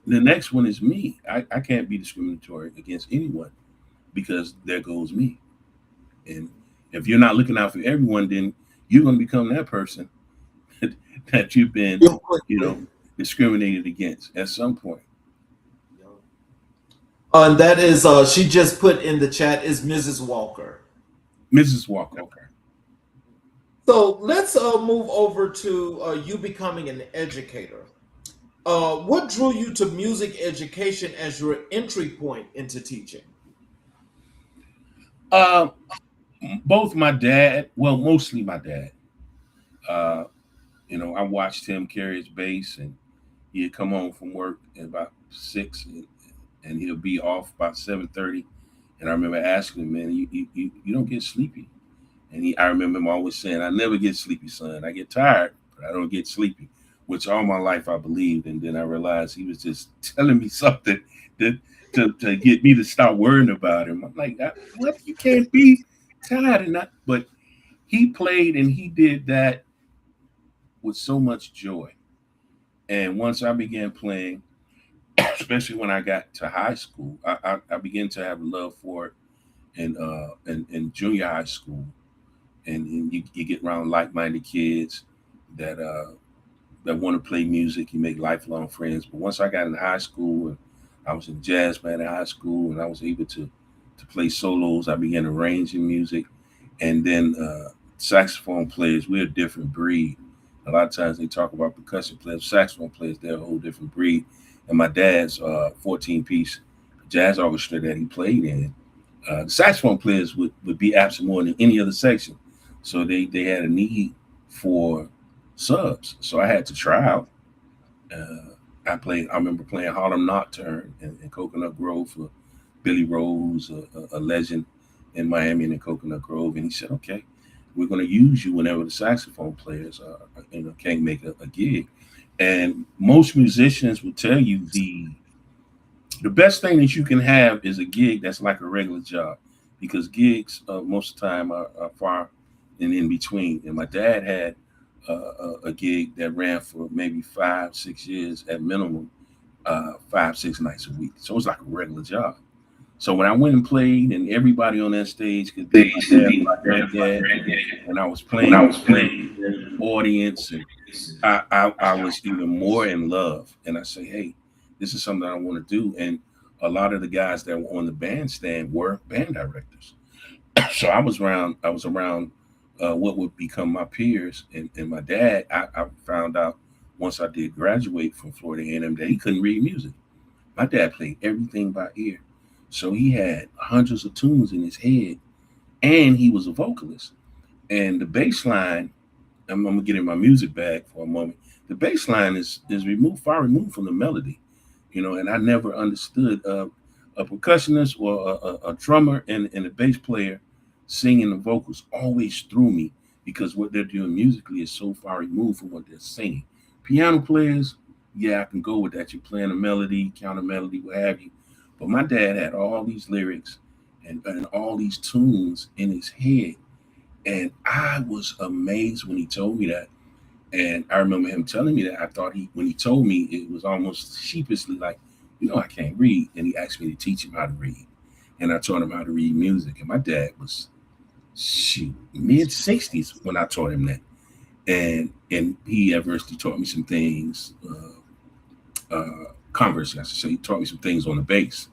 the next one is me. I can't be discriminatory against anyone because there goes me. And if you're not looking out for everyone, then you're going to become that person that you've been, discriminated against at some point. And that is, she just put in the chat, is Mrs. Walker. Mrs. Walker, okay. So let's move over to you becoming an educator. What drew you to music education as your entry point into teaching? Both my dad, well, mostly my dad. I watched him carry his bass, and he'd come home from work at about 6, and he'll be off about 7:30. And I remember asking him, man, you don't get sleepy? And I remember him always saying, I never get sleepy, son. I get tired, but I don't get sleepy, which all my life I believed. And then I realized he was just telling me something to get me to stop worrying about him. I'm like, what? You can't be tired and not. But he played and he did that with so much joy. And once I began playing, especially when I got to high school, I began to have a love for it in junior high school. And you get around like-minded kids that want to play music. You make lifelong friends. But once I got in high school, and I was in jazz band in high school, and I was able to play solos, I began arranging music. And then saxophone players, we're a different breed. A lot of times they talk about percussion players, saxophone players, they're a whole different breed. And my dad's 14-piece jazz orchestra that he played in, the saxophone players would be absent more than any other section. So they had a need for subs. So I had to try out. I remember playing Harlem Nocturne in Coconut Grove for Billy Rose, a legend in Miami and in Coconut Grove. And he said, okay, we're going to use you whenever the saxophone players can't make a gig. And most musicians will tell you the best thing that you can have is a gig that's like a regular job, because gigs most of the time are far and in between. And my dad had a gig that ran for maybe 5-6 years at minimum, 5-6 nights a week. So it was like a regular job. So when I went and played, and everybody on that stage could be my dad, and I was playing the audience, and I was even more in love. And I say, hey, this is something I want to do. And a lot of the guys that were on the bandstand were band directors. So I was around what would become my peers. And my dad, I found out once I did graduate from Florida A&M that he couldn't read music. My dad played everything by ear. So he had hundreds of tunes in his head, and he was a vocalist. And the bass line, I'm gonna get in my music bag for a moment. The bass line is far removed from the melody, and I never understood a percussionist or a drummer and a bass player singing the vocals always threw me, because what they're doing musically is so far removed from what they're singing. Piano players, yeah, I can go with that. You're playing a melody, counter melody, what have you. But my dad had all these lyrics and all these tunes in his head. And I was amazed when he told me that. And I remember him telling me that. I thought when he told me, it was almost sheepishly like, I can't read. And he asked me to teach him how to read. And I taught him how to read music. And my dad was, mid-60s when I taught him that. And he adversely taught me some things, conversely, I should say. He taught me some things on the bass.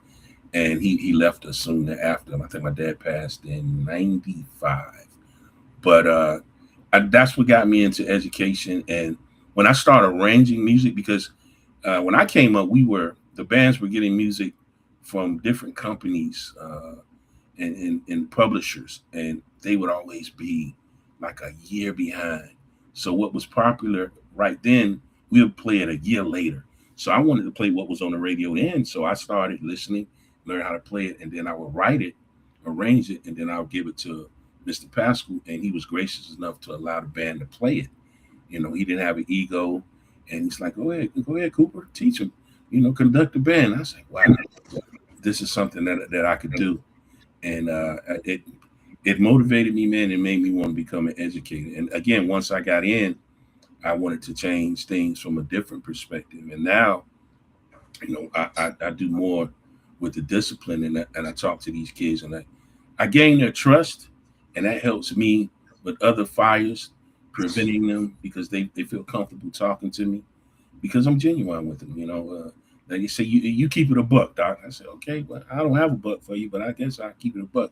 And he left us soon after. I think my dad passed in 95. But that's what got me into education. And when I started arranging music, because when I came up, the bands were getting music from different companies and publishers, and they would always be like a year behind. So what was popular right then, we would play it a year later. So I wanted to play what was on the radio then. So I started listening, learn how to play it, and then I would write it, arrange it, and then I would give it to Mr. Pascal, and he was gracious enough to allow the band to play it. He didn't have an ego, and he's like, go ahead, Cooper, teach him, conduct the band. I was like, wow, this is something that I could do. And it motivated me, man, and made me want to become an educator. And again, once I got in, I wanted to change things from a different perspective. And now, I do more with the discipline, and I talk to these kids, and I gain their trust, and that helps me with other fires, preventing them, because they feel comfortable talking to me because I'm genuine with them. They say, you keep it a buck, Doc. I said, okay, but I don't have a buck for you, but I guess I keep it a buck.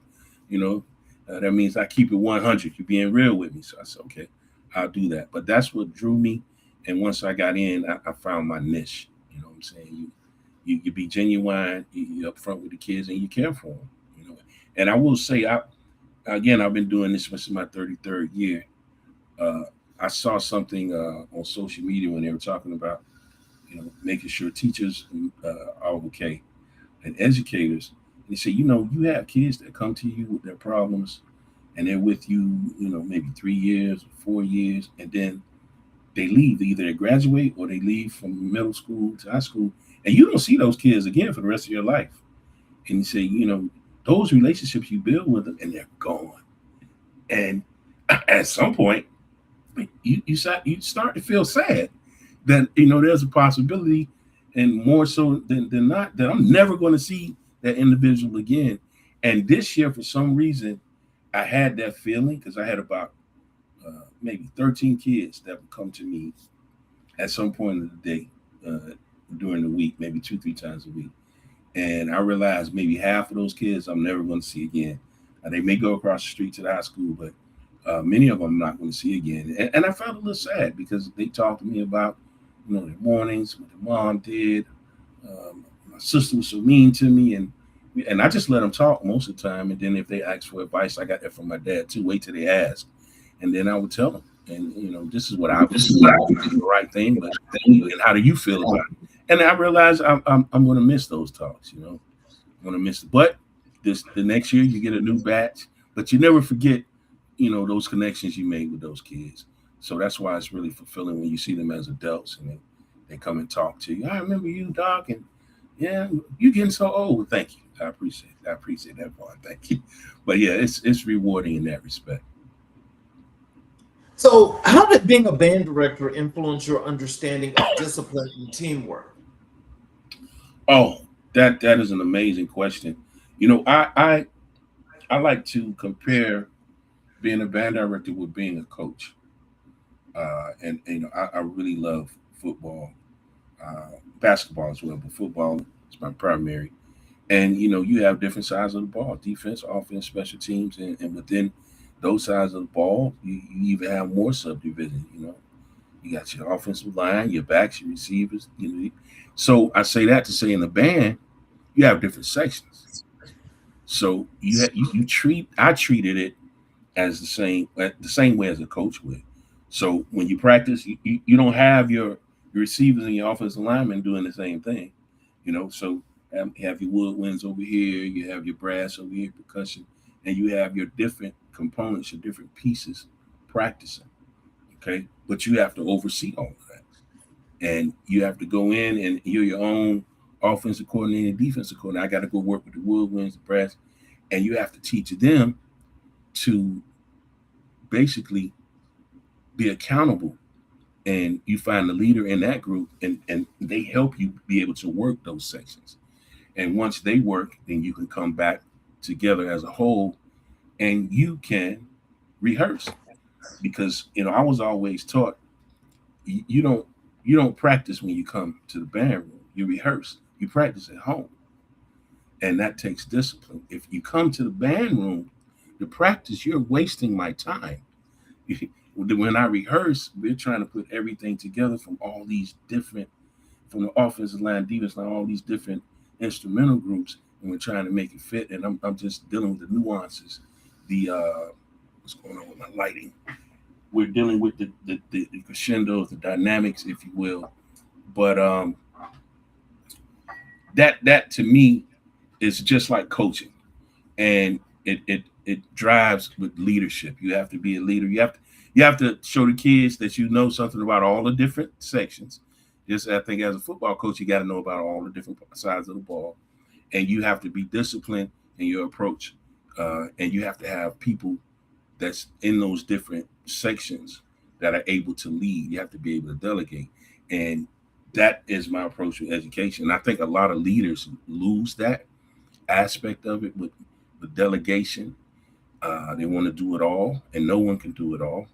That means I keep it 100. You're being real with me. So I said, okay, I'll do that. But that's what drew me. And once I got in, I found my niche. You know what I'm saying? You be genuine, you upfront with the kids, and you care for them. And I will say, I've been doing this since my 33rd year. I saw something on social media when they were talking about, making sure teachers are okay and educators. They say, you have kids that come to you with their problems, and they're with you, maybe 3 years, 4 years, and then they leave. Either they graduate or they leave from middle school to high school, and you don't see those kids again for the rest of your life. And you say, those relationships you build with them, and they're gone. And at some point, you start to feel sad that there's a possibility, and more so than not, that I'm never going to see that individual again. And this year, for some reason, I had that feeling because I had about maybe 13 kids that would come to me at some point of the day during the week, maybe 2-3 times a week. And I realized maybe half of those kids I'm never going to see again. They may go across the street to the high school, but many of them I'm not going to see again. And I felt a little sad because they talked to me about, their mornings, what their mom did. My sister was so mean to me, and I just let them talk most of the time. And then if they ask for advice, I got that from my dad too. Wait till they ask, and then I would tell them. And this is what I was the right thing. But and how do you feel about it? And I realized I'm going to miss those talks. I'm going to miss it. But the next year you get a new batch, but you never forget, those connections you made with those kids. So that's why it's really fulfilling when you see them as adults and they come and talk to you. I remember you, Doc, and yeah, you getting so old. Thank you. I appreciate that part. Thank you. But yeah, it's rewarding in that respect. So how did being a band director influence your understanding of discipline and teamwork? Oh, that is an amazing question. I like to compare being a band director with being a coach. And I really love football, basketball as well, but football is my primary. And you have different sides of the ball: defense, offense, special teams, and within those sides of the ball, you even have more subdivision. You got your offensive line, your backs, your receivers. So I say that to say, in the band, you have different sections. So I treated it as the same way as a coach would. So when you practice, you don't have your receivers and your offensive linemen doing the same thing. So have your woodwinds over here, you have your brass over here, percussion, and you have your different components, your different pieces practicing. Okay, but you have to oversee all of that, and you have to go in and you're your own offensive coordinator, defensive coordinator. I got to go work with the woodwinds, the brass, and you have to teach them to basically be accountable, and you find the leader in that group, and they help you be able to work those sections. And once they work, then you can come back together as a whole, and you can rehearse. Because I was always taught you don't practice when you come to the band room. You rehearse. You practice at home, and that takes discipline. If you come to the band room to practice, you're wasting my time. when I rehearse, we're trying to put everything together from all these different, from the offensive line, defense line, all these different instrumental groups, and we're trying to make it fit. And I'm just dealing with the nuances. The what's going on with my lighting? We're dealing with the crescendos, the dynamics, if you will. But that to me is just like coaching, and it drives with leadership. You have to be a leader. You have to show the kids that you know something about all the different sections. Just I think as a football coach, you got to know about all the different sides of the ball, and you have to be disciplined in your approach, and you have to have people that's in those different sections that are able to lead. You have to be able to delegate, and that is my approach with education. I think a lot of leaders lose that aspect of it with delegation. They want to do it all, and no one can do it all.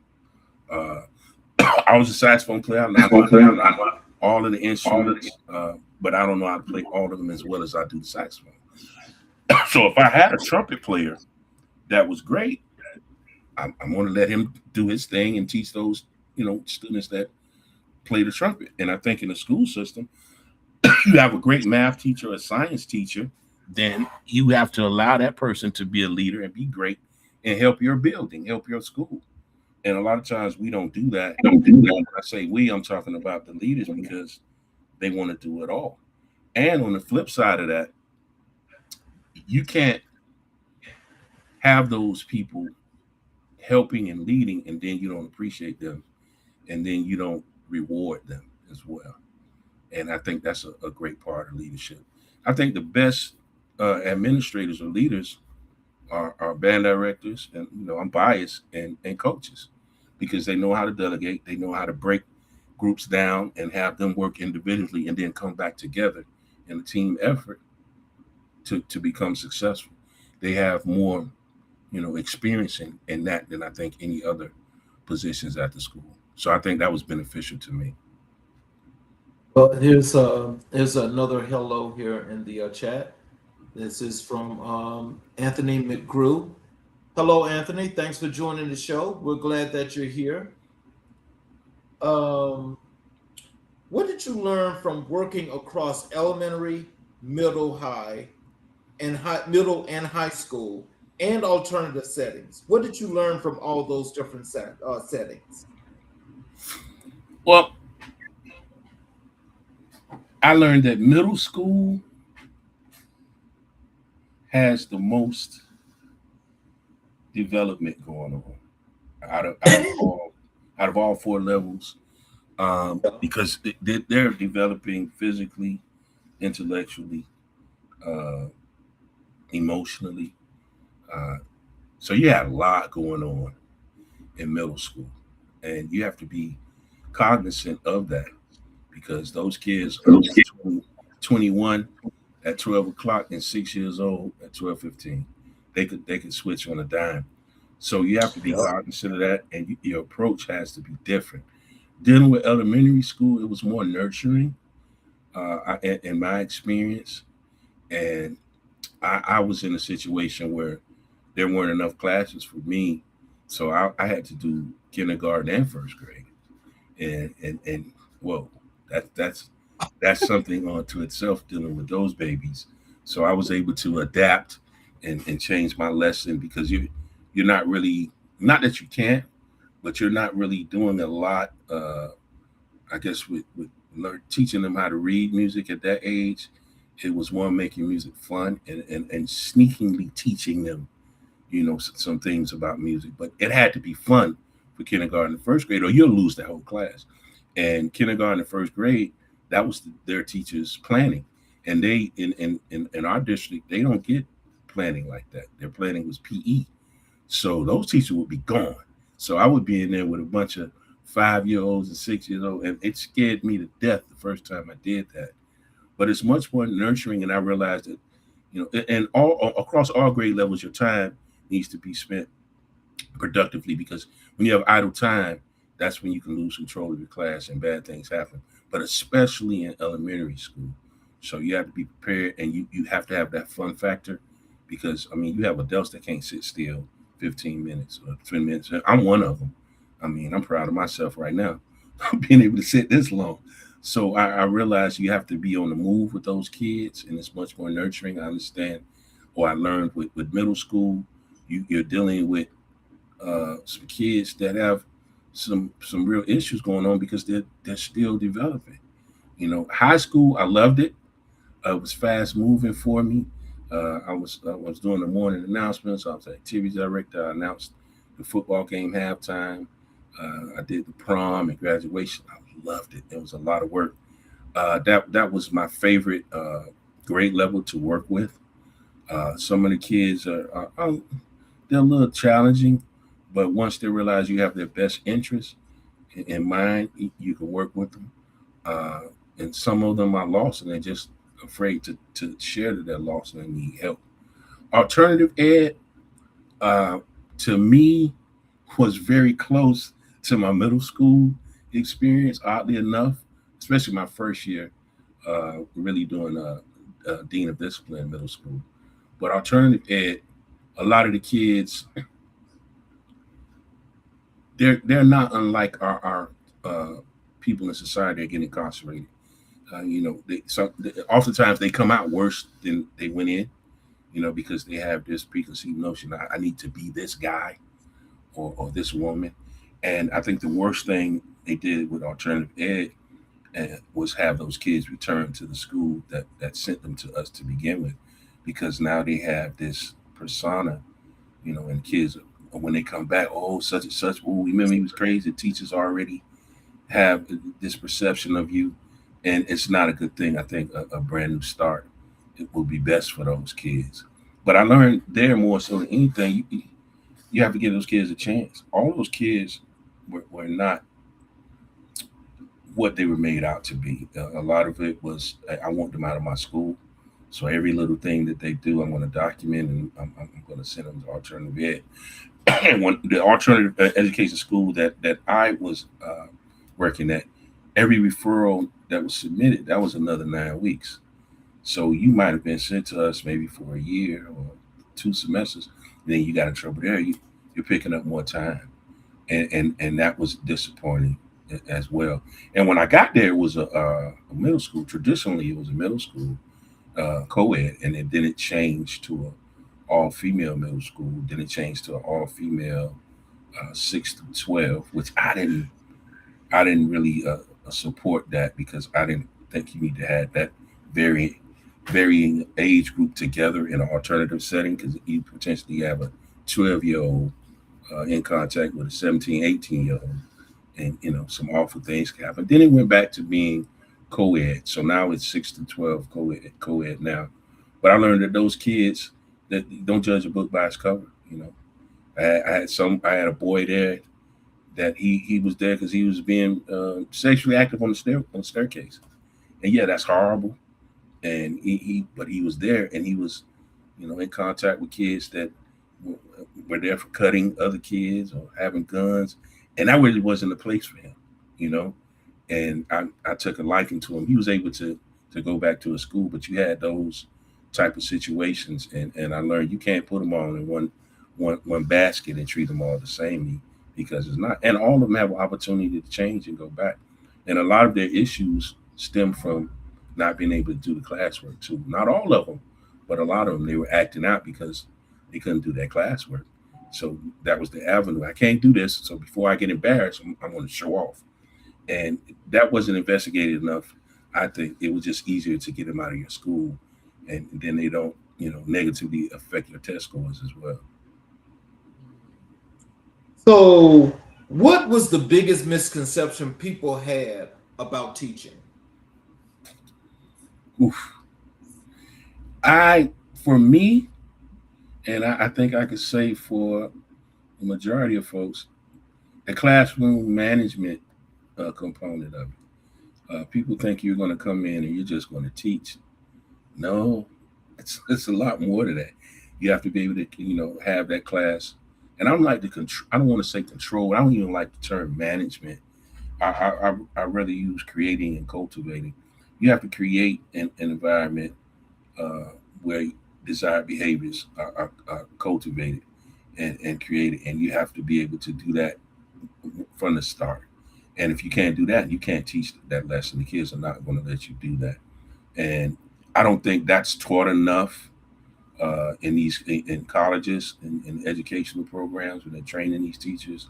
I was a saxophone player. I know all of the instruments, but I don't know how to play all of them as well as I do the saxophone. So if I had a trumpet player that was great, I'm going to let him do his thing and teach those, students that play the trumpet. And I think in the school system, you have a great math teacher, a science teacher, then you have to allow that person to be a leader and be great and help your building, help your school. And a lot of times we don't do that. When I say we, I'm talking about the leaders because they want to do it all. And on the flip side of that, you can't have those people helping and leading, and then you don't appreciate them, and then you don't reward them as well. And I think that's a great part of leadership. I think the best administrators or leaders are band directors, and I'm biased, and coaches, because they know how to delegate, they know how to break groups down and have them work individually and then come back together in a team effort to become successful. They have more experience in that than I think any other positions at the school. So I think that was beneficial to me. Well, here's another hello here in the chat. This is from Anthony McGrew. Hello, Anthony. Thanks for joining the show. We're glad that you're here. What did you learn from working across elementary, middle and high school and alternative settings? What did you learn from all those different settings? Well, I learned that middle school has the most development going on out of all four levels, because they're developing physically, intellectually, emotionally. So you have a lot going on in middle school, and you have to be cognizant of that, because those kids are 21 at 12 o'clock and 6 years old at 12:15. They could switch on a dime. So you have to be cognizant of that, and your approach has to be different. Dealing with elementary school, it was more nurturing, in my experience, and I was in a situation where there weren't enough classes for me, so I had to do kindergarten and first grade, and whoa, that's something unto itself, dealing with those babies. So I was able to adapt and change my lesson, because you're not really, not that you can't, but you're not really doing a lot. I guess with teaching them how to read music at that age, it was one, making music fun, and sneakingly teaching them, some things about music. But it had to be fun for kindergarten and first grade, or you'll lose the whole class. And kindergarten and first grade, that was their teachers' planning. And they in our district, they don't get planning like that. Their planning was PE. So those teachers would be gone. So I would be in there with a bunch of 5-year-olds and 6-year-olds, and it scared me to death the first time I did that. But it's much more nurturing, and I realized that, and all across all grade levels, your time needs to be spent productively, because when you have idle time, that's when you can lose control of your class and bad things happen. But especially in elementary school. So you have to be prepared, and you have to have that fun factor, because you have adults that can't sit still 15 minutes or 20 minutes. I'm one of them. I mean, I'm proud of myself right now, being able to sit this long. So I realized you have to be on the move with those kids, and it's much more nurturing. I understand, or I learned with middle school, you're dealing with some kids that have some real issues going on because they're still developing. High school, I loved it. It was fast moving for me. I was doing the morning announcements. I was the activities director. I announced the football game halftime. I did the prom and graduation. I loved it. It was a lot of work. That was my favorite grade level to work with. Some of the kids are they're a little challenging, but once they realize you have their best interest in mind, you can work with them. Uh, and some of them are lost and they're just afraid to share that they're lost and they need help. Alternative ed, uh, to me, was very close to my middle school experience, oddly enough, especially my first year, really doing Dean of Discipline in middle school. But alternative ed, a lot of the kids, they're not unlike our people in society that get incarcerated. Oftentimes they come out worse than they went in, because they have this preconceived notion, I need to be this guy or this woman. And I think the worst thing they did with alternative ed was have those kids return to the school that sent them to us to begin with, because now they have this persona, and kids, when they come back, oh, such and such, oh, remember he was crazy. Teachers already have this perception of you, and it's not a good thing. I think a brand new start, it will be best for those kids. But I learned there more so than anything, you have to give those kids a chance. All those kids were not what they were made out to be. A lot of it was, I want them out of my school. So every little thing that they do, I'm going to document, and I'm going to send them to alternative ed. And when the alternative education school that I was working at, every referral that was submitted, that was another 9 weeks. So you might have been sent to us maybe for a year or 2 semesters, and then you got in trouble there. You're picking up more time, and that was disappointing as well. And when I got there, it was a middle school. Traditionally, it was a middle school co-ed, and then it changed to a all-female middle school. Then it changed to an all-female 6 through 12, which I didn't really support that, because I didn't think you need to have that varying age group together in an alternative setting, because you potentially have a 12-year-old in contact with a 17, 18-year-old, and some awful things can happen. Then it went back to being co-ed, so now it's 6 to 12 co-ed now. But I learned that those kids, that don't judge a book by its cover. I had a boy there that he was there because he was being sexually active on the staircase, and yeah, that's horrible. And but he was there, and he was, in contact with kids that were there for cutting other kids or having guns, and that really wasn't a place for him, you know. And I took a liking to him. He was able to go back to a school, but you had those type of situations, and I learned you can't put them all in one basket and treat them all the same, because it's not. And all of them have an opportunity to change and go back. And a lot of their issues stem from not being able to do the classwork too. Not all of them, but a lot of them, they were acting out because they couldn't do their classwork. So that was the avenue. I can't do this. So before I get embarrassed, I'm going to show off. And that wasn't investigated enough. I think it was just easier to get them out of your school, and then they don't, negatively affect your test scores as well. So, what was the biggest misconception people had about teaching? Oof. For me, and I think I could say for the majority of folks, the classroom management component of it. People think you're going to come in and you're just going to teach. No, it's a lot more to that. You have to be able to, have that class. And I don't like the control. I don't want to say control. I don't even like the term management. I rather use creating and cultivating. You have to create an environment where desired behaviors are cultivated and created, and you have to be able to do that from the start. And if you can't do that, you can't teach that lesson. The kids are not going to let you do that. And I don't think that's taught enough in colleges and in educational programs when they're training these teachers.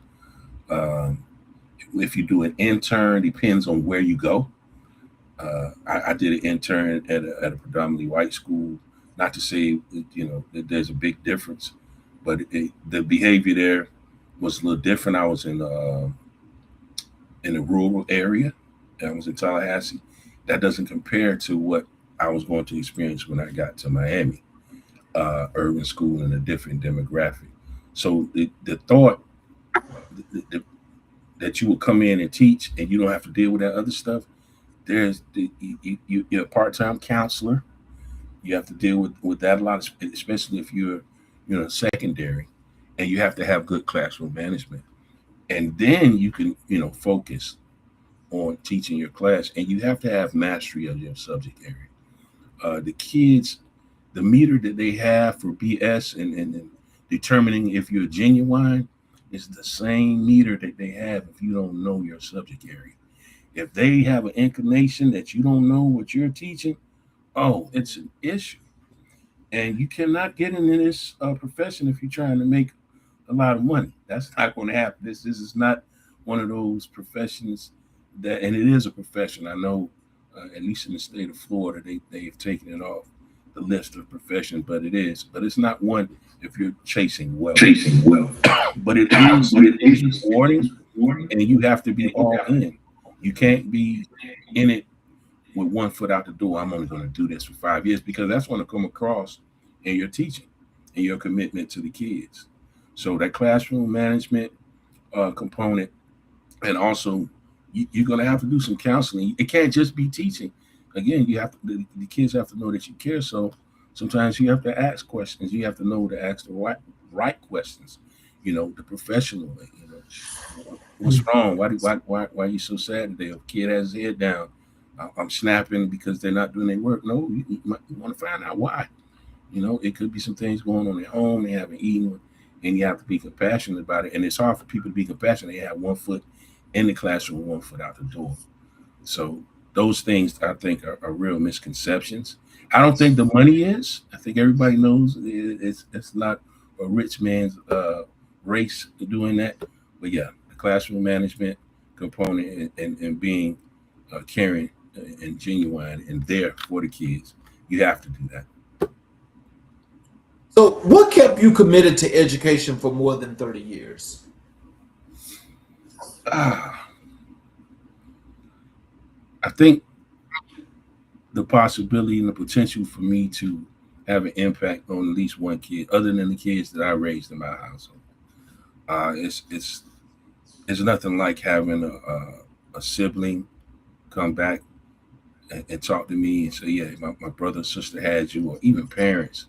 Um, if you do an intern, depends on where you go. I did an intern at a predominantly white school. Not to say that there's a big difference, but the behavior there was a little different. I was in a rural area. I was in Tallahassee. That doesn't compare to what I was going to experience when I got to Miami, urban school and a different demographic. So the thought that you will come in and teach and you don't have to deal with that other stuff. You're a part-time counselor. You have to deal with that a lot, especially if you're secondary, and you have to have good classroom management. And then you can focus on teaching your class, and you have to have mastery of your subject area. The kids, the meter that they have for BS and determining if you're genuine is the same meter that they have if you don't know your subject area. If they have an inclination that you don't know what you're teaching, oh, it's an issue. And you cannot get into this profession if you're trying to make a lot of money. That's not going to happen. This is not one of those professions that, and it is a profession. I know, at least in the state of Florida, they've taken it off the list of professions, but it's not one if you're chasing wealth. But it is rewarding, and you have to be all in. You can't be in it with one foot out the door. I'm only going to do this for 5 years, because that's going to come across in your teaching and your commitment to the kids. So that classroom management component, and also you're going to have to do some counseling. It can't just be teaching. Again, the kids have to know that you care. So sometimes you have to ask questions. You have to know to ask the right questions. The professional way. What's wrong? Why are you so sad today? A kid has his head down. I'm snapping because they're not doing their work. No, you want to find out why. It could be some things going on at home. They haven't eaten, and you have to be compassionate about it. And it's hard for people to be compassionate. They have 1 foot in the classroom, 1 foot out the door. So those things, I think, are real misconceptions. I don't think the money is. I think everybody knows it's not a rich man's race doing that. But yeah, the classroom management component and being caring and genuine and there for the kids, you have to do that. So what kept you committed to education for more than 30 years? I think the possibility and the potential for me to have an impact on at least one kid, other than the kids that I raised in my household. It's nothing like having a sibling come back and talk to me and say, yeah, my brother and sister had you, or even parents.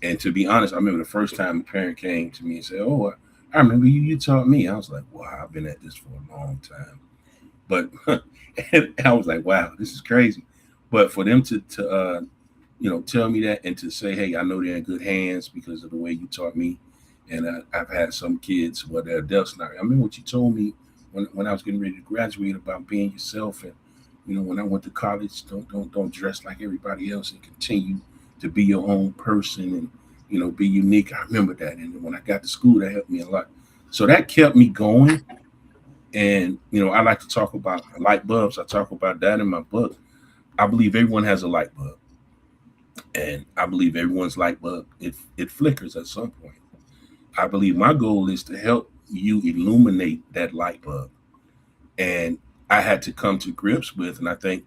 And to be honest, I remember the first time a parent came to me and said, oh, I remember you taught me. I was like, wow, I've been at this for a long time. But and I was like, wow, this is crazy. But for them to tell me that and to say, hey, I know they're in good hands because of the way you taught me. And I've had some kids who are they're adults now. I remember what you told me when I was getting ready to graduate about being yourself. And, when I went to college, don't dress like everybody else and continue to be your own person and, be unique. I remember that. And when I got to school, that helped me a lot. So that kept me going. And, I like to talk about light bulbs. I talk about that in my book. I believe everyone has a light bulb. And I believe everyone's light bulb, it flickers at some point. I believe my goal is to help you illuminate that light bulb. And I had to come to grips with, and I think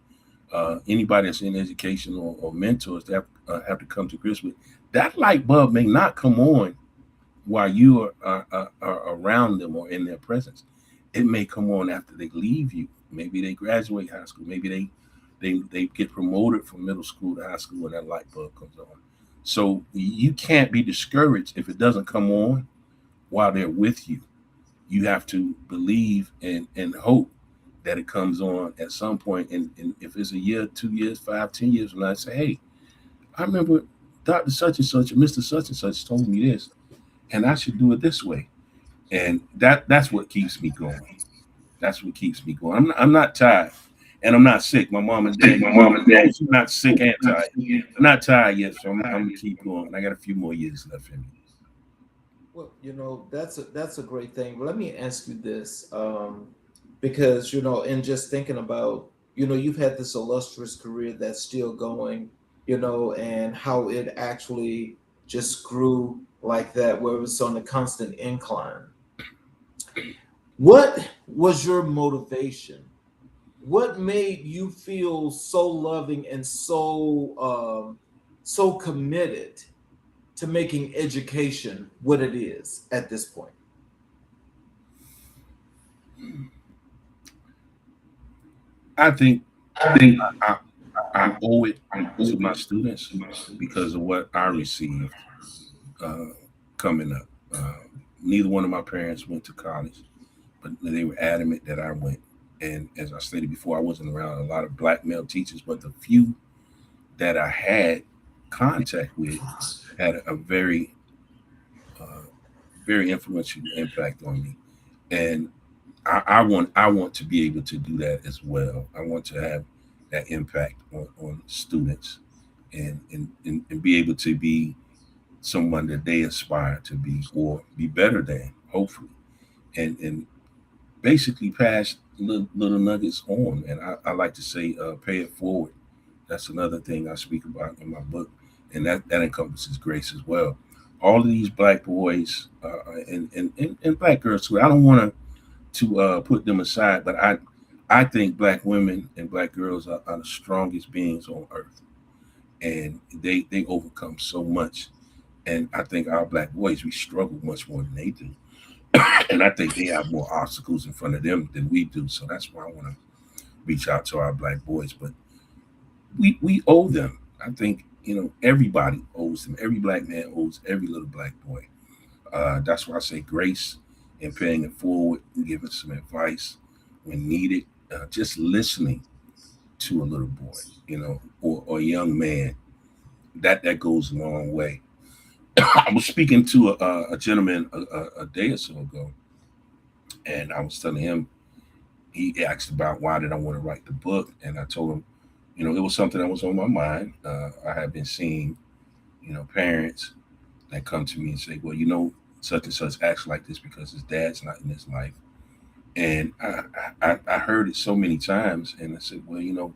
anybody that's in education or mentors that have to come to grips with, that light bulb may not come on while you are around them or in their presence. It may come on after they leave you. Maybe they graduate high school. Maybe they get promoted from middle school to high school when that light bulb comes on. So you can't be discouraged if it doesn't come on while they're with you. You have to believe and hope that it comes on at some point. And if it's a year, 2 years, 5, 10 years from now, I say, hey, I remember Dr. Such and Such or Mr. Such and Such told me this, and I should do it this way. And that's what keeps me going. That's what keeps me going. I'm not tired, and I'm not sick. My mom and dad, I'm not sick and tired. I'm not tired yet, so I'm gonna keep going. I got a few more years left in me. Well, that's a great thing. But let me ask you this, because in just thinking about, you've had this illustrious career that's still going, and how it actually just grew like that, where it was on a constant incline. What was your motivation? What made you feel so loving and so committed to making education what it is at this point? I think I, I owe it to my students because of what I received uh, coming up. Neither one of my parents went to college, but they were adamant that I went. And as I stated before, I wasn't around a lot of black male teachers, but the few that I had contact with had a uh, very influential impact on me. And I want to be able to do that as well. I want to have that impact on students and be able to be someone that they aspire to be or be better than, hopefully. And basically pass little nuggets on. And I like to say, pay it forward. That's another thing I speak about in my book, and that encompasses grace as well. All of these black boys and black girls too. I don't want to put them aside, but I think black women and black girls are the strongest beings on earth, and they overcome so much. And I think our black boys, we struggle much more than they do. And I think they have more obstacles in front of them than we do. So that's why I want to reach out to our black boys. But we owe them. I think everybody owes them. Every black man owes every little black boy. That's why I say grace and paying it forward and giving some advice when needed. Just listening to a little boy, or a young man. That goes a long way. I was speaking to a gentleman a day or so ago, and I was telling him, he asked about why did I want to write the book, and I told him, it was something that was on my mind. I have been seeing, parents that come to me and say, well, such and such acts like this because his dad's not in his life. And I heard it so many times, and I said, well,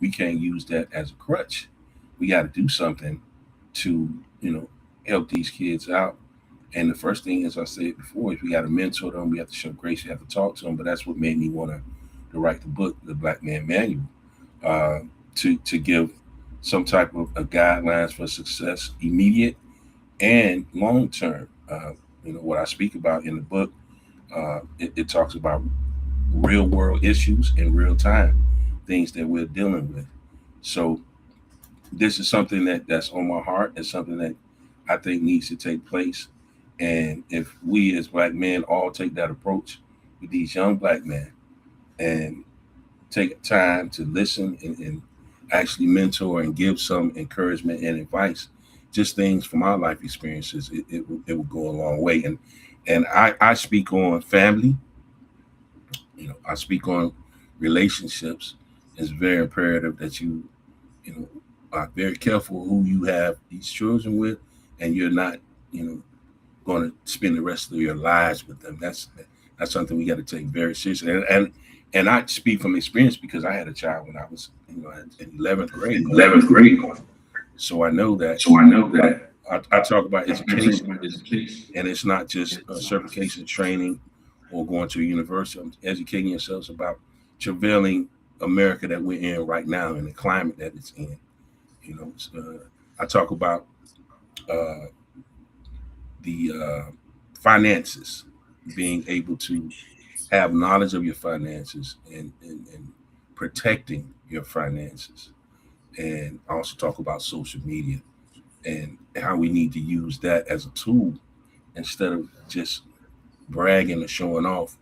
we can't use that as a crutch. We got to do something to, help these kids out. And the first thing, as I said before, is we got to mentor them. We have to show grace. We have to talk to them. But that's what made me want to write the book, The Black Man Manual, uh, to give some type of guidelines for success, immediate and long term. What I speak about in the book, it talks about real world issues in real time, things that we're dealing with. So this is something that's on my heart. It's something that I think needs to take place. And if we as black men all take that approach with these young black men and take time to listen and actually mentor and give some encouragement and advice, just things from our life experiences, it will go a long way. And I speak on family, I speak on relationships. It's very imperative that you know, are very careful who you have these children with, and you're not, going to spend the rest of your lives with them. That's something we got to take very seriously. And I speak from experience because I had a child when I was, in 11th grade. 11th grade. So I know that. I talk about education, and it's not just certification training or going to a university. I'm educating yourselves about travailing America that we're in right now and the climate that it's in. I talk about uh, the finances, being able to have knowledge of your finances and protecting your finances. And I also talk about social media and how we need to use that as a tool instead of just bragging or showing off.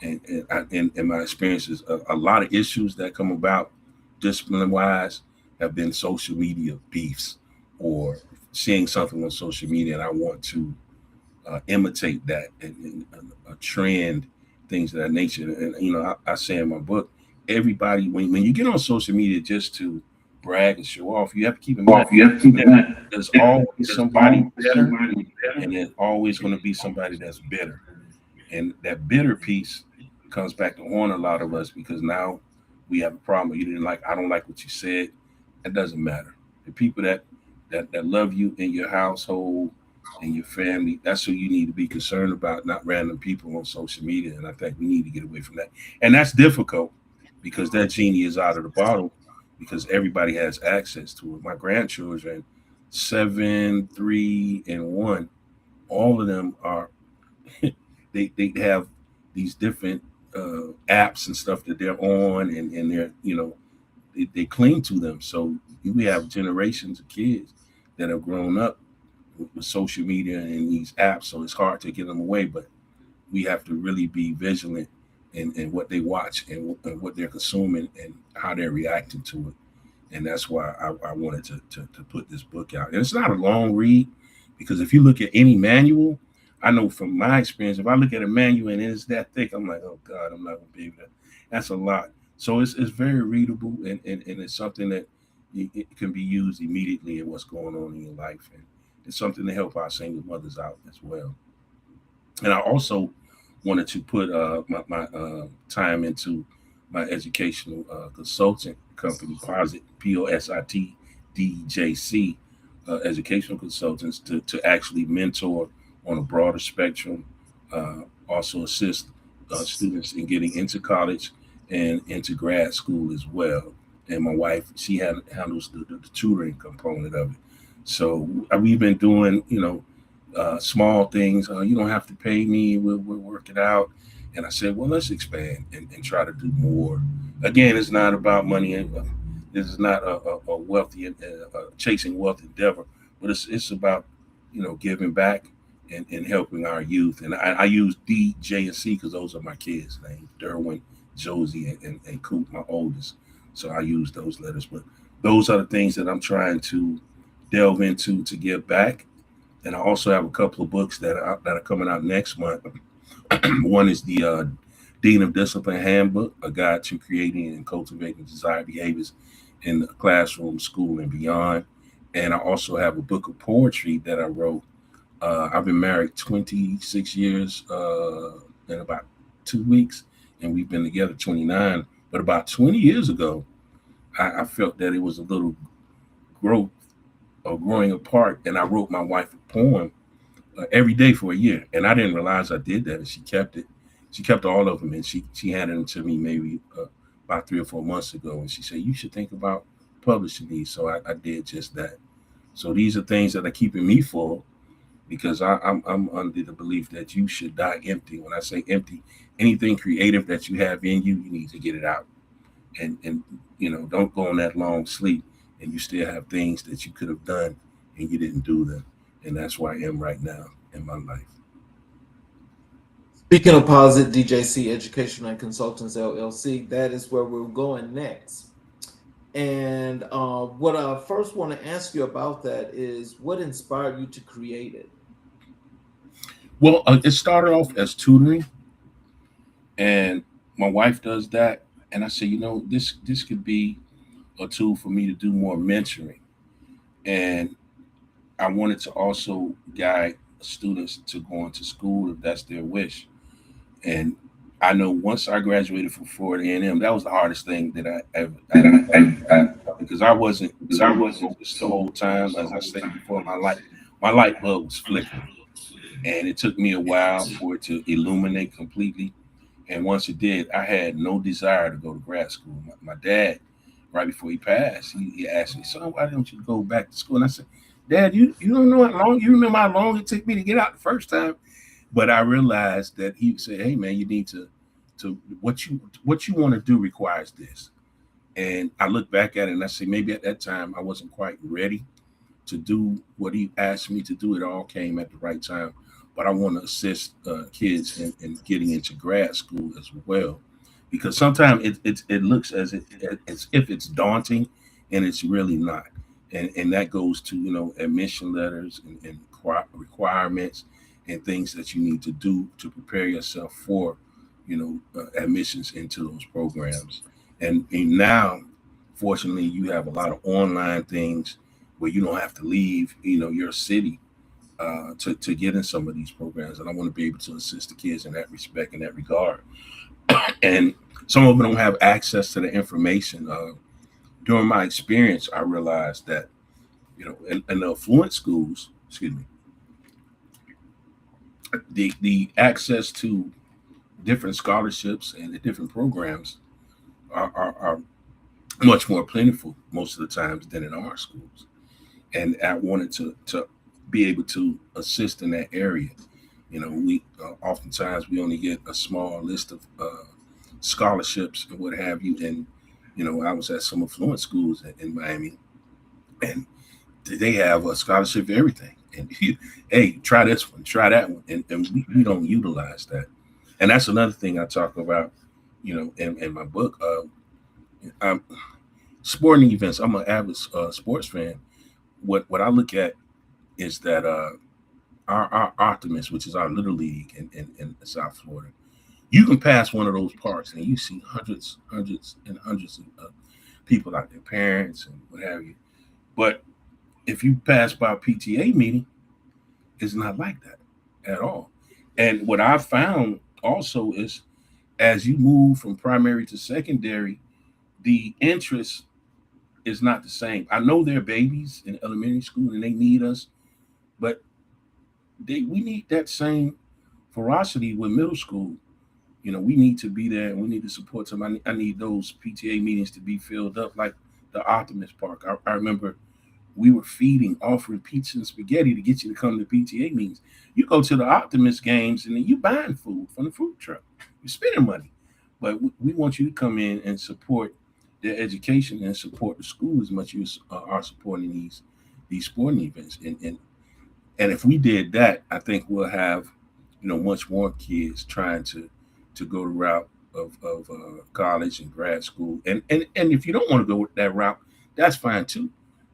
In my experiences, a lot of issues that come about discipline wise have been social media beefs or seeing something on social media and I want to imitate that and a trend, things of that nature. And I say in my book, everybody when you get on social media just to brag and show off, you have to keep in mind there's always somebody better, and there's always going to be somebody that's bitter. And that bitter piece comes back to haunt a lot of us because now we have a problem. You didn't like, I don't like what you said. It doesn't matter. The people that love you in your household and your family, that's who you need to be concerned about, not random people on social media. And I think we need to get away from that. And that's difficult because that genie is out of the bottle because everybody has access to it. My grandchildren, 7, 3, and 1, all of them are they have these different apps and stuff that they're on, and they're they cling to them. So we have generations of kids that have grown up with social media and these apps, so it's hard to get them away. But we have to really be vigilant in what they watch and what they're consuming and how they're reacting to it. And that's why I wanted to put this book out. And it's not a long read because if you look at any manual, I know from my experience, if I look at a manual and it's that thick, I'm like, oh God, I'm not gonna be able to. That's a lot. So it's very readable and it's something that it can be used immediately in what's going on in your life. And it's something to help our single mothers out as well. And I also wanted to put my time into my educational consultant company, Posit DJC Educational Consultants, to actually mentor on a broader spectrum, also assist students in getting into college and into grad school as well. And my wife, she handles the tutoring component of it. So we've been doing, small things. You don't have to pay me. We'll work it out. And I said, well, let's expand and try to do more. Again, it's not about money. This is not a wealthy, chasing wealth endeavor, but it's about, giving back and helping our youth. And I use D, J, and C because those are my kids' names: Derwin, Josie, and Coop, my oldest. So I use those letters. But those are the things that I'm trying to delve into to give back. And I also have a couple of books that are coming out next month. One is the Dean of Discipline Handbook, a guide to creating and cultivating desired behaviors in the classroom, school, and beyond. And I also have a book of poetry that I wrote. I've been married 26 years in about 2 weeks, and we've been together 29. But about 20 years ago, I felt that it was a little growth or growing apart, and I wrote my wife a poem every day for a year. And I didn't realize I did that, and she kept it. She kept all of them, and she handed them to me maybe about 3 or 4 months ago, and she said, you should think about publishing these. So I did just that. So these are things that are keeping me full, because I'm under the belief that you should die empty. When I say empty, anything creative that you have in you, you need to get it out. And don't go on that long sleep and you still have things that you could have done and you didn't do them. And that's where I am right now in my life. Speaking of Posit DJC Education and Consultants LLC, that is where we're going next. And what I first want to ask you about that is, what inspired you to create it? Well, it started off as tutoring, and my wife does that. And I said, this could be a tool for me to do more mentoring. And I wanted to also guide students to go into school if that's their wish. And I know once I graduated from Florida A&M, that was the hardest thing that I ever because I wasn't focused the whole time. As I said before, my light bulb was flickering, and it took me a while for it to illuminate completely. And once it did, I had no desire to go to grad school. My dad, right before he passed, he asked me, "Son, why don't you go back to school?" And I said, "Dad, you don't know how long. You remember how long it took me to get out the first time?" But I realized that he said, "Hey, man, you need to what you want to do requires this." And I look back at it and I say, maybe at that time I wasn't quite ready to do what he asked me to do. It all came at the right time. But I want to assist kids in getting into grad school as well, because sometimes it looks as if it's daunting, and it's really not. And that goes to admission letters and requirements and things that you need to do to prepare yourself for, admissions into those programs. And now, fortunately, you have a lot of online things where you don't have to leave, your city to get in some of these programs. And I want to be able to assist the kids in that respect, in that regard. And some of them don't have access to the information. During my experience, I realized that, in the affluent schools, excuse me, the access to different scholarships and the different programs are much more plentiful most of the times than in our schools. And I wanted to be able to assist in that area. We oftentimes we only get a small list of scholarships and what have you. And I was at some affluent schools in Miami, and they have a scholarship for everything. And hey, try this one, try that one, and we don't utilize that. And that's another thing I talk about, in my book. Sporting events. I'm an avid sports fan. What I look at is that our Optimist, which is our little league in South Florida, you can pass one of those parks and you see hundreds and hundreds of people out there, parents and what have you. But if you pass by a PTA meeting, it's not like that at all. And what I found also is, as you move from primary to secondary, the interest is not the same. I know they're babies in elementary school and they need us, but we need that same ferocity with middle school. We need to be there and we need to support them. I need those PTA meetings to be filled up like the Optimist Park. I remember we were offering pizza and spaghetti to get you to come to PTA meetings. You go to the Optimist games and then you buying food from the food truck. You're spending money. But we want you to come in and support their education and support the school as much as you are supporting these sporting events. And if we did that, I think we'll have, much more kids trying to go the route of college and grad school. And if you don't want to go that route, that's fine too.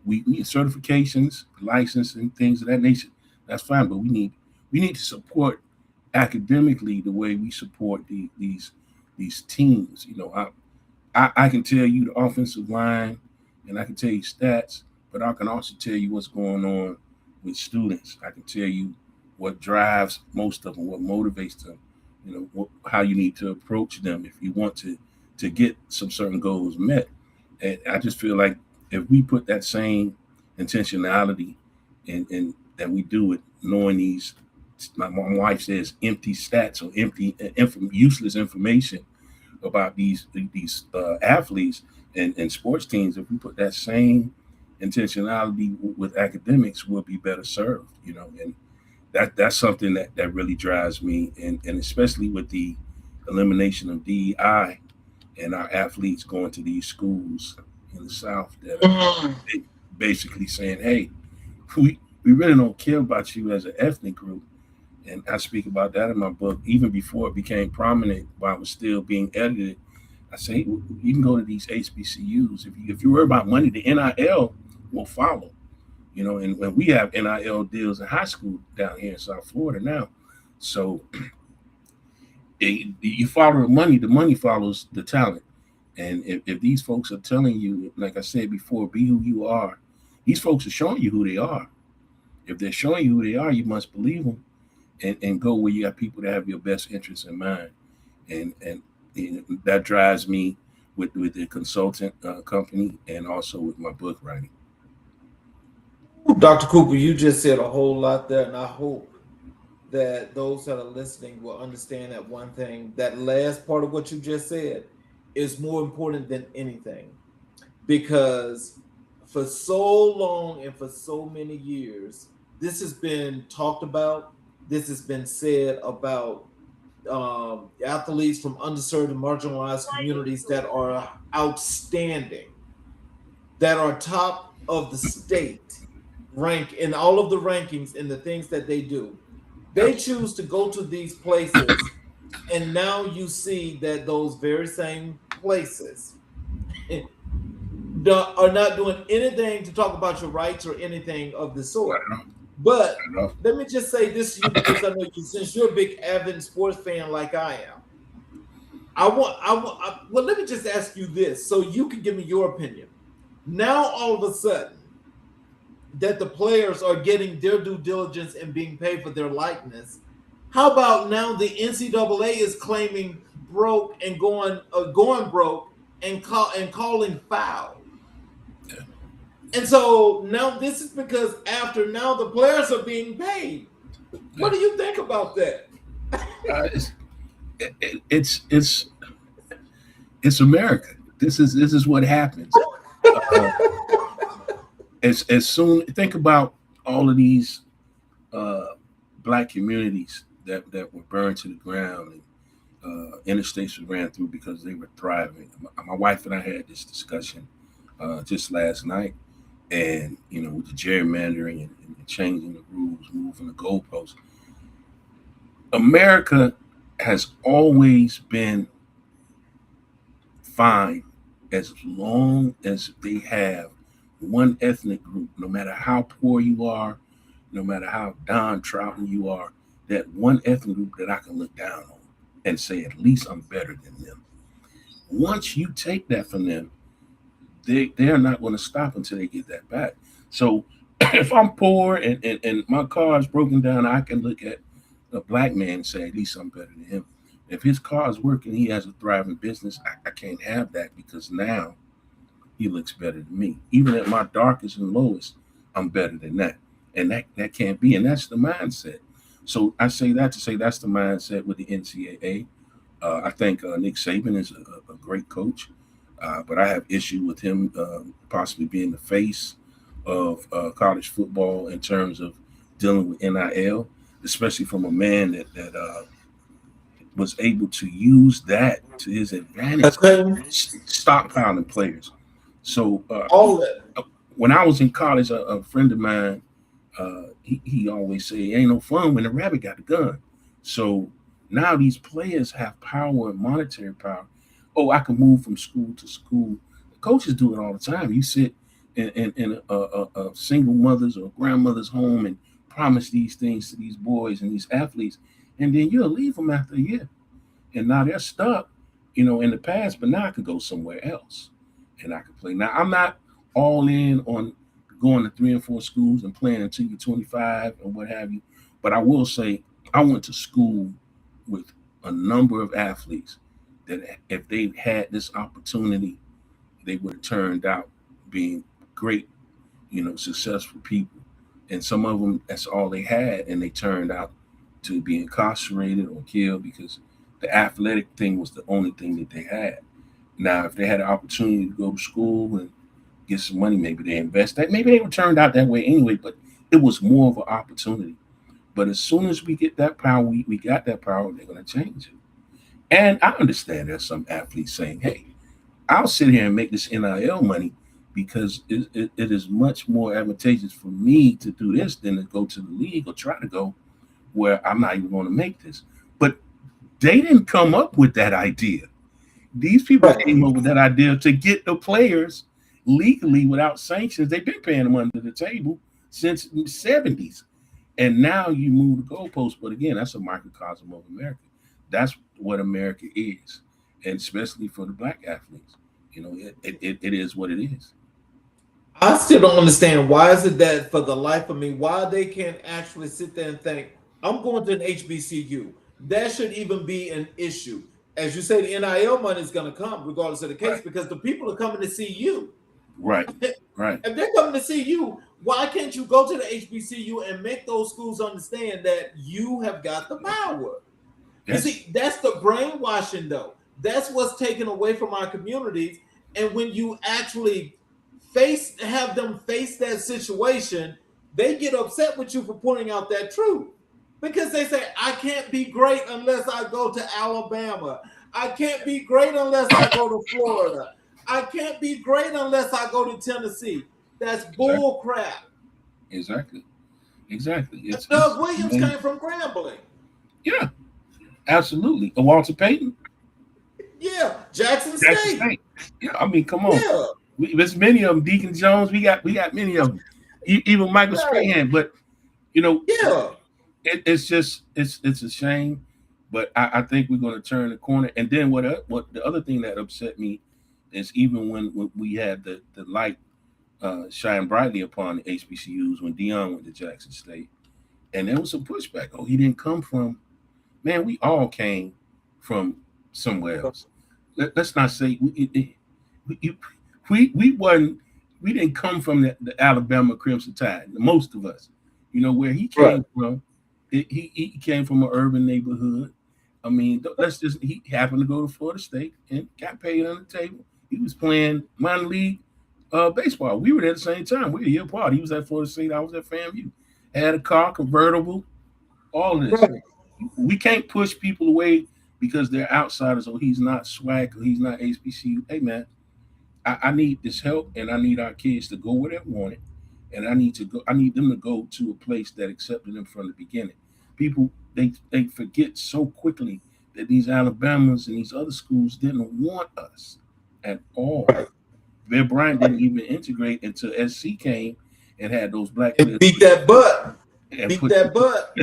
We need certifications, license, and things of that nature. That's fine, but we need to support academically the way we support these teams. I can tell you the offensive line, and I can tell you stats, but I can also tell you what's going on with students. I can tell you what drives most of them, what motivates them. How you need to approach them if you want to get some certain goals met. And I just feel like if we put that same intentionality and that we do it, knowing these, my wife says, empty stats or empty, useless information about these athletes and sports teams, if we put that same intentionality with academics, we'll be better served. And that's something that really drives me, and especially with the elimination of DEI and our athletes going to these schools in the South that are basically saying, hey, we really don't care about you as an ethnic group. And I speak about that in my book, even before it became prominent, while it was still being edited. I say, you can go to these HBCUs. If you worry about money, the NIL will follow. And when we have NIL deals in high school down here in South Florida now. So you follow the money follows the talent. And if these folks are telling you, like I said before, be who you are, these folks are showing you who they are. If they're showing you who they are, you must believe them and go where you have people that have your best interests in mind. And that drives me with the consultant company and also with my book writing. Dr. Cooper, you just said a whole lot there, and I hope that those that are listening will understand that one thing, that last part of what you just said is more important than anything, because for so long and for so many years, this has been talked about, this has been said about athletes from underserved and marginalized communities that are outstanding, that are top of the state rank in all of the rankings and the things that they do. They choose to go to these places, and now you see that those very same places are not doing anything to talk about your rights or anything of the sort. But let me just say this to you, because I know you, since you're a big avid sports fan like I am. Well, let me just ask you this, so you can give me your opinion. Now, all of a sudden, that the players are getting their due diligence and being paid for their likeness, how about now the NCAA is claiming broke and going broke and calling foul? And so now this is because after now the players are being paid. What do you think about that? It's America. This is what happens. As soon, think about all of these black communities that were burned to the ground, and interstates were ran through because they were thriving. My wife and I had this discussion just last night, and with the gerrymandering and changing the rules, moving the goalposts. America has always been fine as long as they have one ethnic group, no matter how poor you are, no matter how downtrodden you are, that one ethnic group that I can look down on and say, at least I'm better than them. Once you take that from them, they are not going to stop until they get that back. So if I'm poor and my car is broken down, I can look at a black man and say, at least I'm better than him. If his car is working, he has a thriving business, I can't have that, because now he looks better than me. Even at my darkest and lowest, I'm better than that. And that can't be. And that's the mindset. So I say that to say that's the mindset with the NCAA. I think Nick Saban is a great coach, but I have issue with him possibly being the face of college football in terms of dealing with NIL, especially from a man that was able to use that to his advantage, stockpiling players. So all that. When I was in college, a friend of mine, he always said, it ain't no fun when the rabbit got the gun. So now these players have power and monetary power. Oh, I can move from school to school. The coaches do it all the time. You sit in a single mother's or grandmother's home and promise these things to these boys and these athletes, and then you'll leave them after a year. And now they're stuck, in the past, but now I could go somewhere else and I could play. Now, I'm not all in on going to 3 and 4 schools and playing until you're 25 and what have you. But I will say I went to school with a number of athletes that if they had this opportunity, they would have turned out being great, successful people. And some of them, that's all they had, and they turned out to be incarcerated or killed because the athletic thing was the only thing that they had. Now, if they had an opportunity to go to school and get some money, maybe they invest that. Maybe they would turned out that way anyway, but it was more of an opportunity. But as soon as we get that power, we got that power, they're going to change it. And I understand there's some athletes saying, hey, I'll sit here and make this NIL money because it is much more advantageous for me to do this than to go to the league or try to go where I'm not even going to make this. But they didn't come up with that idea. These people came up with that idea to get the players legally without sanctions. They've been paying them under the table since the 70s. And now you move the goalposts. But again, that's a microcosm of America. That's what America is. And especially for the black athletes. It is what it is. I still don't understand, why is it that for the life of me, why they can't actually sit there and think, I'm going to an HBCU. That should even be an issue. As you say, the NIL money is going to come regardless of the case, because the people are coming to see you. Right. If they're coming to see you, why can't you go to the HBCU and make those schools understand that you have got the power? Yes. You see, that's the brainwashing, though. That's what's taken away from our communities. And when you actually have them face that situation, they get upset with you for pointing out that truth. Because they say, I can't be great unless I go to Alabama. I can't be great unless I go to Florida. I can't be great unless I go to Tennessee. That's bull crap. Exactly. Doug Williams came from Grambling. Yeah, absolutely. Walter Payton. Yeah, Jackson State. Yeah, I mean, come on. Yeah. There's many of them. Deacon Jones. We got many of them. Even Michael Strahan. But You know, Yeah. it's just it's a shame, but I think we're going to turn the corner. And then what the other thing that upset me is even when we had the light shine brightly upon the HBCUs when Dion went to Jackson State, and there was some pushback. Oh, he didn't come from. Man, we all came from somewhere else. Let's not say we we wasn't we didn't come from the Alabama Crimson Tide. Most of us, where he Right. came from. He came from an urban neighborhood. I mean, he happened to go to Florida State and got paid on the table. He was playing minor league baseball. We were there at the same time. We were a year apart. He was at Florida State. I was at FAMU. Had a car, convertible, all of this. Right. We can't push people away because they're outsiders or he's not swag or he's not HBCU. Hey, man, I need this help and I need our kids to go where they want it. And I need them to go to a place that accepted them from the beginning. People, they forget so quickly that these Alabamas and these other schools didn't want us at all. Right. Bear Bryant didn't even integrate until SC came and had those black And beat that butt. and Beat that butt.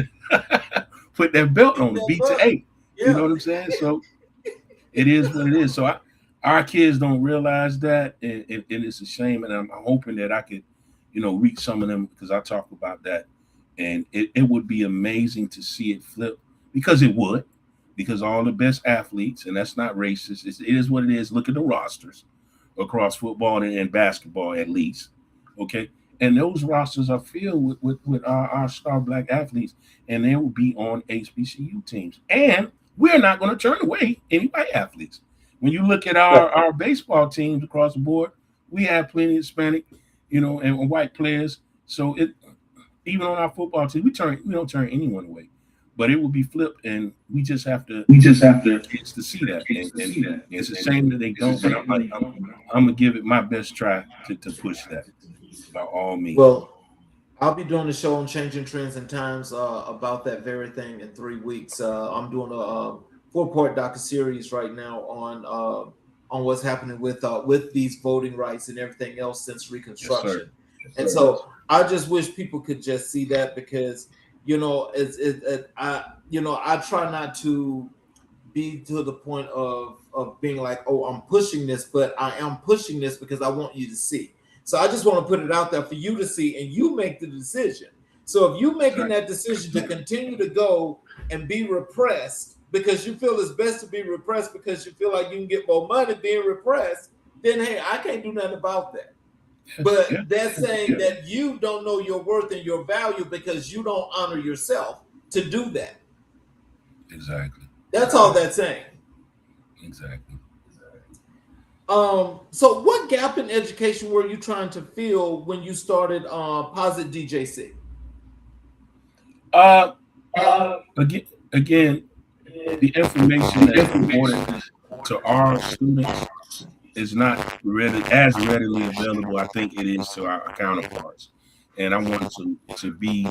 put that belt on, beat to 8. Yeah. You know what I'm saying? So it is what it is. So our kids don't realize that, and it's a shame. And I'm hoping that I could, reach some of them because I talk about that, and it would be amazing to see it flip because it would, because all the best athletes, and that's not racist. It is what it is. Look at the rosters across football and basketball, at least. Okay. And those rosters are filled with our star black athletes, and they will be on HBCU teams. And we're not going to turn away any white athletes. When you look at our baseball teams across the board, we have plenty of Hispanic, and white players. So even on our football team, we don't turn anyone away. But it will be flipped, and we just have to it's to see that. And it's a shame that they don't. But I'm gonna give it my best try to push that by all means. Well, I'll be doing a show on changing trends and times about that very thing in 3 weeks. I'm doing a 4-part docuseries right now on what's happening with these voting rights and everything else since Reconstruction. Yes, and so I just wish people could just see that because I try not to be to the point of being like, oh, I'm pushing this, but I am pushing this because I want you to see. So I just want to put it out there for you to see, and you make the decision. So if you're making that decision to continue to go and be repressed because you feel it's best to be repressed because you feel like you can get more money being repressed, then hey, I can't do nothing about that. But that's saying that you don't know your worth and your value because you don't honor yourself to do that. Exactly. That's all that's saying. Exactly. So what gap in education were you trying to fill when you started Posit DJC? Again, the information that's important to our students is not as readily available, I think it is to our counterparts. And I wanted to be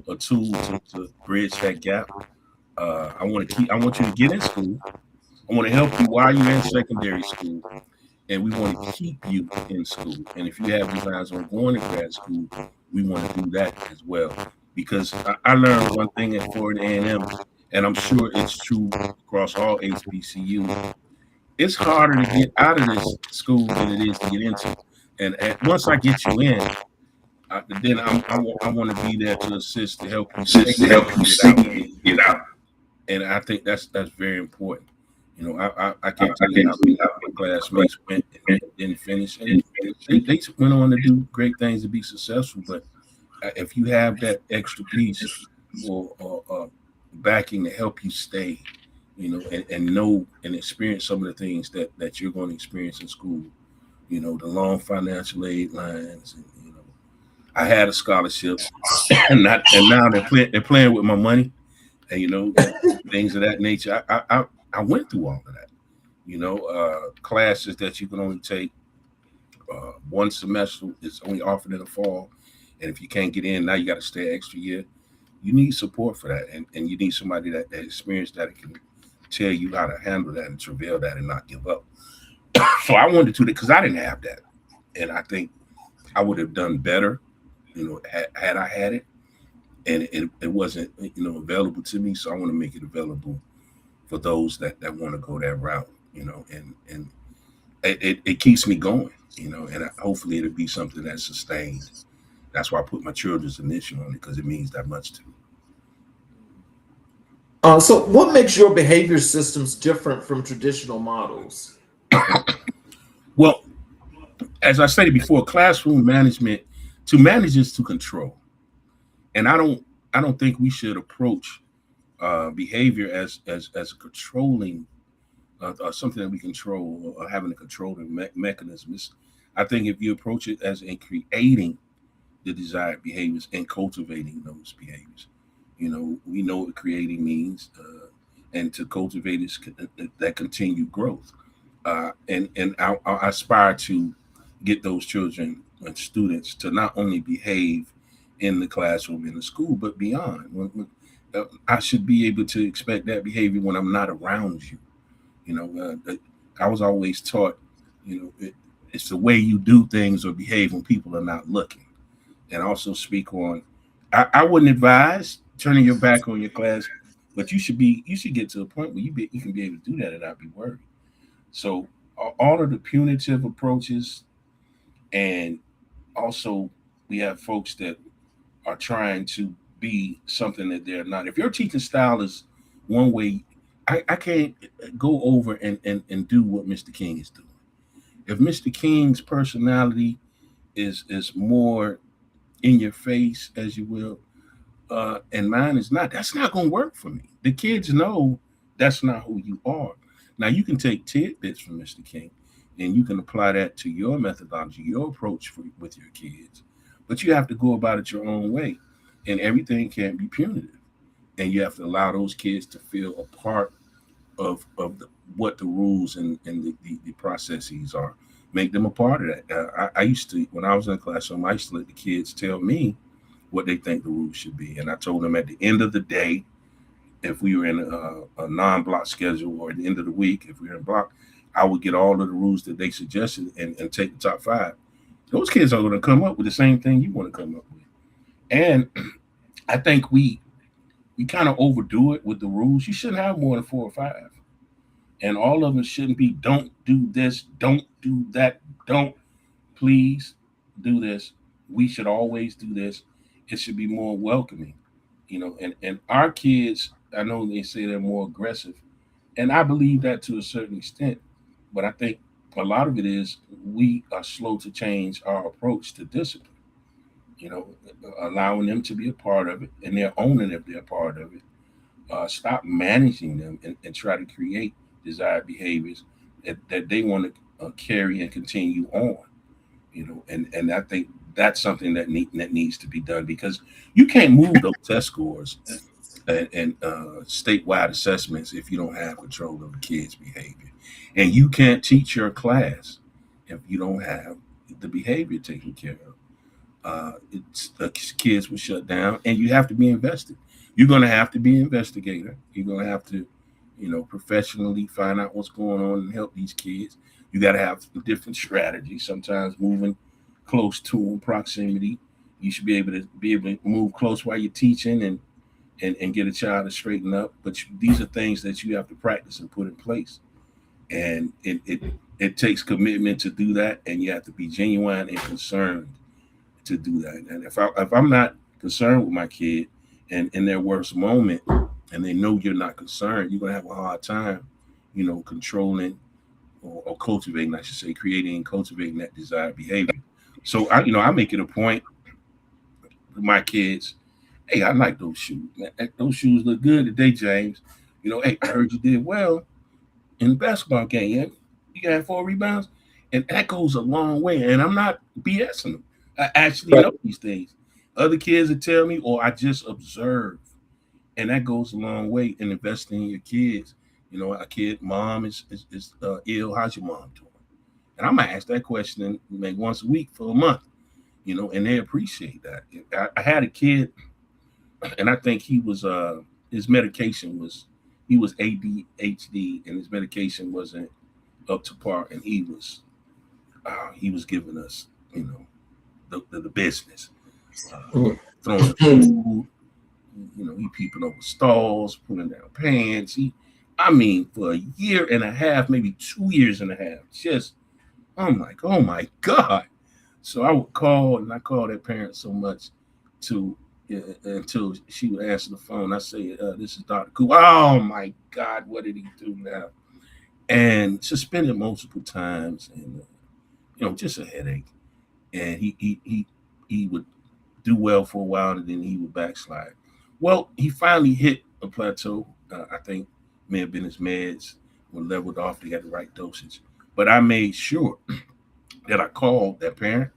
a tool to bridge that gap. I want you to get in school. I want to help you while you're in secondary school. And we want to keep you in school. And if you have designs on going to grad school, we want to do that as well. Because I learned one thing at Florida A&M, and I'm sure it's true across all HBCUs. It's harder to get out of this school than it is to get into. And once I get you in, then I want to be there to assist, to help you get out. And I think that's very important. I can't tell you how my classmates went and didn't finish. And they went on to do great things to be successful. But if you have that extra piece or backing to help you stay, and know and experience some of the things that you're going to experience in school, the long financial aid lines. And, I had a scholarship, and now they're playing with my money, and things of that nature. I went through all of that, classes that you can only take one semester is only offered in the fall, and if you can't get in, now you got to stay an extra year. You need support for that, and you need somebody that experienced that can tell you how to handle that and travail that and not give up. So I wanted to do that because I didn't have that, and I think I would have done better, had I had it. and it wasn't available to me. So I want to make it available for those that want to go that route, and it keeps me going, and hopefully it'll be something that's sustained. That's why I put my children's initial on it, because it means that much to me. So, what makes your behavior systems different from traditional models? Well, as I stated before, classroom management to manage is to control, and I don't think we should approach behavior as a controlling something that we control, or having a controlling mechanism. I think if you approach it as in creating the desired behaviors and cultivating those behaviors, we know what creating means, and to cultivate is that continued growth. And I aspire to get those children and students to not only behave in the classroom, in the school, but beyond. I should be able to expect that behavior when I'm not around you. I was always taught, it's the way you do things or behave when people are not looking. And also speak on, I wouldn't advise turning your back on your class, but you should get to a point where you can be able to do that and not be worried. So all of the punitive approaches, and also we have folks that are trying to be something that they're not. If your teaching style is one way, I can't go over and do what Mr. King is doing. If Mr. King's personality is more in your face, as you will, and mine is not, that's not going to work for me. The kids know that's not who you are. Now, you can take tidbits from Mr. King and you can apply that to your methodology, your approach with your kids, but you have to go about it your own way, and everything can't be punitive. And you have to allow those kids to feel a part of what the rules and the processes are. Make them a part of that. I used to, when I was in the classroom, I used to let the kids tell me what they think the rules should be. And I told them at the end of the day, if we were in a non-block schedule, or at the end of the week, if we were in block, I would get all of the rules that they suggested and take the top 5. Those kids are going to come up with the same thing you want to come up with. And I think we kind of overdo it with the rules. You shouldn't have more than 4 or 5. And all of them shouldn't be, don't do this, don't do that, don't, please do this. We should always do this. It should be more welcoming, and our kids, I know they say they're more aggressive, and I believe that to a certain extent, but I think a lot of it is we are slow to change our approach to discipline, you know, allowing them to be a part of it, and they're owning if they're a part of it. Stop managing them, and try to create desired behaviors that they want to carry and continue on, and I think that's something that needs to be done, because you can't move those test scores and statewide assessments if you don't have control of the kids' behavior, and you can't teach your class if you don't have the behavior taken care of. It's the kids will shut down, and you have to be invested. You're going to have to be an investigator. You're going to have to, professionally find out what's going on and help these kids. You got to have different strategies. Sometimes moving close to them, proximity. You should be able to move close while you're teaching and get a child to straighten up. But these are things that you have to practice and put in place. And it takes commitment to do that, and you have to be genuine and concerned to do that. And if I'm not concerned with my kid, and in their worst moment, and they know you're not concerned, you're gonna have a hard time, controlling or cultivating, I should say, creating and cultivating that desired behavior. So I make it a point with my kids. Hey, I like those shoes, man. Those shoes look good today, James. Hey, I heard you did well in the basketball game. Yeah? You got 4 rebounds, and that goes a long way. And I'm not BSing them. I actually know these things. Other kids will tell me, or I just observe, and that goes a long way in investing in your kids. A kid, mom is ill. How's your mom doing? And I might ask that question maybe once a week for a month. And they appreciate that. I had a kid, and I think he was his medication was, he was ADHD, and his medication wasn't up to par, and he was giving us the business, throwing food, he peeping over stalls, pulling down pants. For a year and a half, maybe 2 years and a half, just, I'm like, oh my God. So I would call, and I called that parent so much to until she would answer the phone. I say, this is Dr. Cooper. Oh my God, what did he do now? And suspended multiple times, and just a headache. And he would do well for a while, and then he would backslide. Well, he finally hit a plateau. I think may have been his meds were leveled off. They had the right dosage. But I made sure that I called that parent,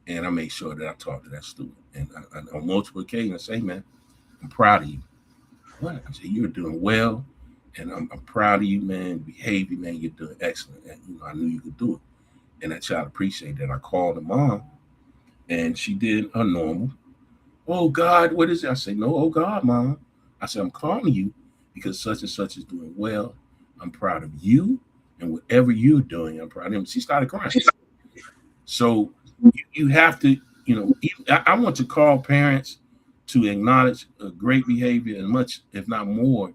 and I made sure that I talked to that student. And on multiple occasions, I say, man, I'm proud of you. What? I said, you're doing well, and I'm proud of you, man. Behavior, man, you're doing excellent. And I knew you could do it. And that child appreciated that. I called the mom, and she did her normal. Oh God, what is it? I say, no, oh God, Mom. I said, I'm calling you because such and such is doing well. I'm proud of you, and whatever you're doing, I'm proud of him. She started crying. So you have to, I want to call parents to acknowledge a great behavior as much, if not more,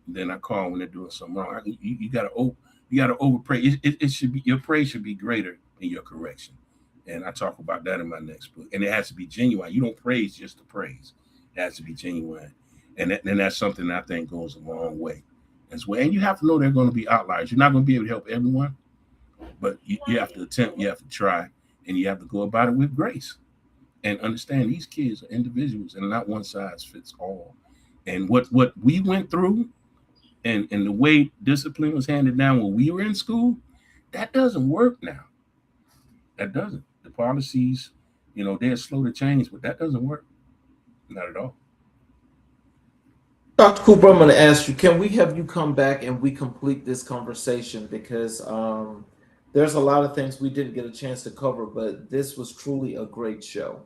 than I call when they're doing something wrong. You gotta overpraise. It should be, your praise should be greater than your correction. And I talk about that in my next book. And it has to be genuine. You don't praise just to praise. It has to be genuine. And that's something that I think goes a long way as well. And you have to know there are going to be outliers. You're not going to be able to help everyone, but you have to attempt, you have to try, and you have to go about it with grace and understand these kids are individuals and not one size fits all. And what we went through and the way discipline was handed down when we were in school, that doesn't work now. That doesn't. The policies, they're slow to change, but that doesn't work. Not at all. Dr. Cooper, I'm going to ask you, can we have you come back and we complete this conversation? Because there's a lot of things we didn't get a chance to cover, but this was truly a great show.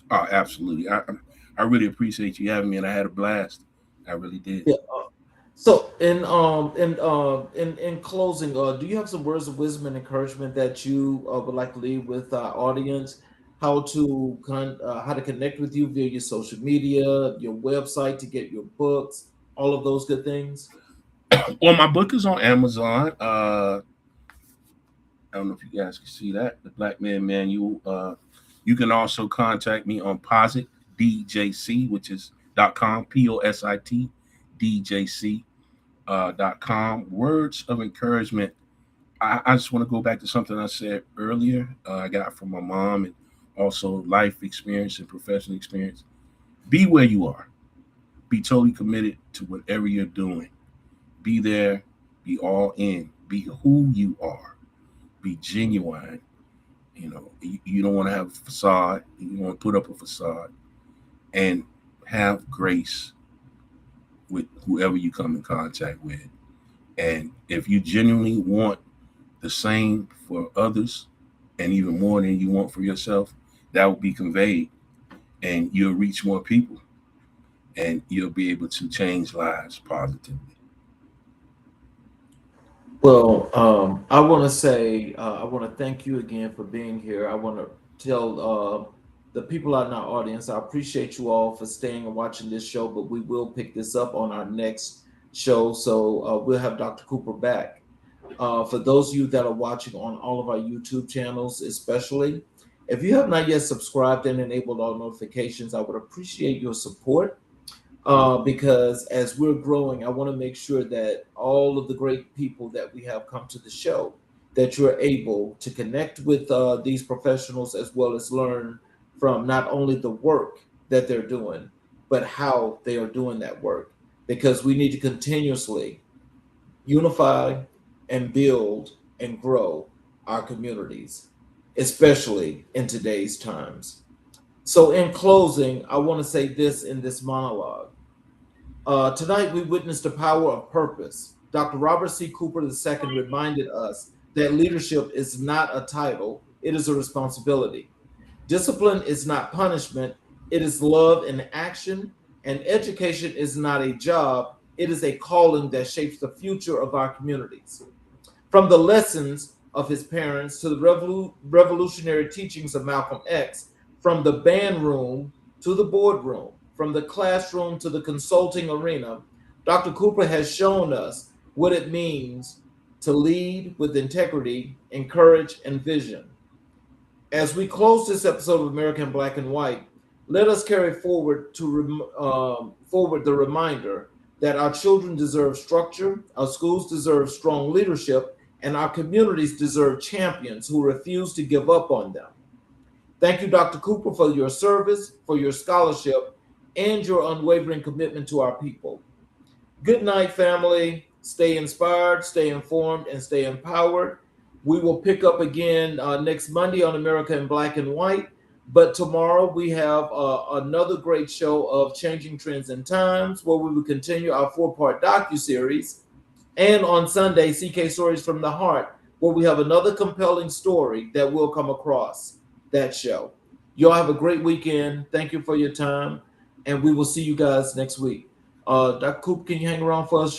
Oh, absolutely. I really appreciate you having me, and I had a blast. I really did. Yeah. So in closing, do you have some words of wisdom and encouragement that you would like to leave with our audience? How to connect with you via your social media, your website to get your books, all of those good things? Well, my book is on Amazon. I don't know if you guys can see that, The Black Man Manual. You can also contact me on Posit DJC, which is .com, POSIT DJC .com. Words of encouragement. I just want to go back to something I said earlier. I got from my mom, and also life experience and professional experience. Be where you are. Be totally committed to whatever you're doing. Be there. Be all in. Be who you are. Be genuine. You don't want to have a facade. You don't want to put up a facade. And have grace with whoever you come in contact with. And if you genuinely want the same for others, and even more than you want for yourself, that will be conveyed, and you'll reach more people, and you'll be able to change lives positively. Well, I want to say, I want to thank you again for being here. I want to tell the people out in our audience, I appreciate you all for staying and watching this show, but we will pick this up on our next show. So we'll have Dr. Cooper back. For those of you that are watching on all of our YouTube channels, especially, if you have not yet subscribed and enabled all notifications, I would appreciate your support because as we're growing, I want to make sure that all of the great people that we have come to the show, that you're able to connect with these professionals as well as learn from not only the work that they're doing, but how they are doing that work, because we need to continuously unify and build and grow our communities, especially in today's times. So in closing, I want to say this in this monologue. Tonight, we witnessed the power of purpose. Dr. Robert C. Cooper II reminded us that leadership is not a title, it is a responsibility. Discipline is not punishment, it is love in action, and education is not a job, it is a calling that shapes the future of our communities. From the lessons of his parents to the revolutionary teachings of Malcolm X, from the band room to the boardroom, from from the classroom to the consulting arena, Dr. Cooper has shown us what it means to lead with integrity, and courage, and vision. As we close this episode of American Black and White, let us carry forward the reminder that our children deserve structure, our schools deserve strong leadership, and our communities deserve champions who refuse to give up on them. Thank you, Dr. Cooper, for your service, for your scholarship, and your unwavering commitment to our people. Good night, family. Stay inspired, stay informed, and stay empowered. We will pick up again next Monday on America in Black and White. But tomorrow we have another great show of Changing Trends and Times, where we will continue our 4-part docuseries. And on Sunday, CK Stories from the Heart, where we have another compelling story that will come across that show. Y'all have a great weekend. Thank you for your time. And we will see you guys next week. Dr. Coop, can you hang around for us?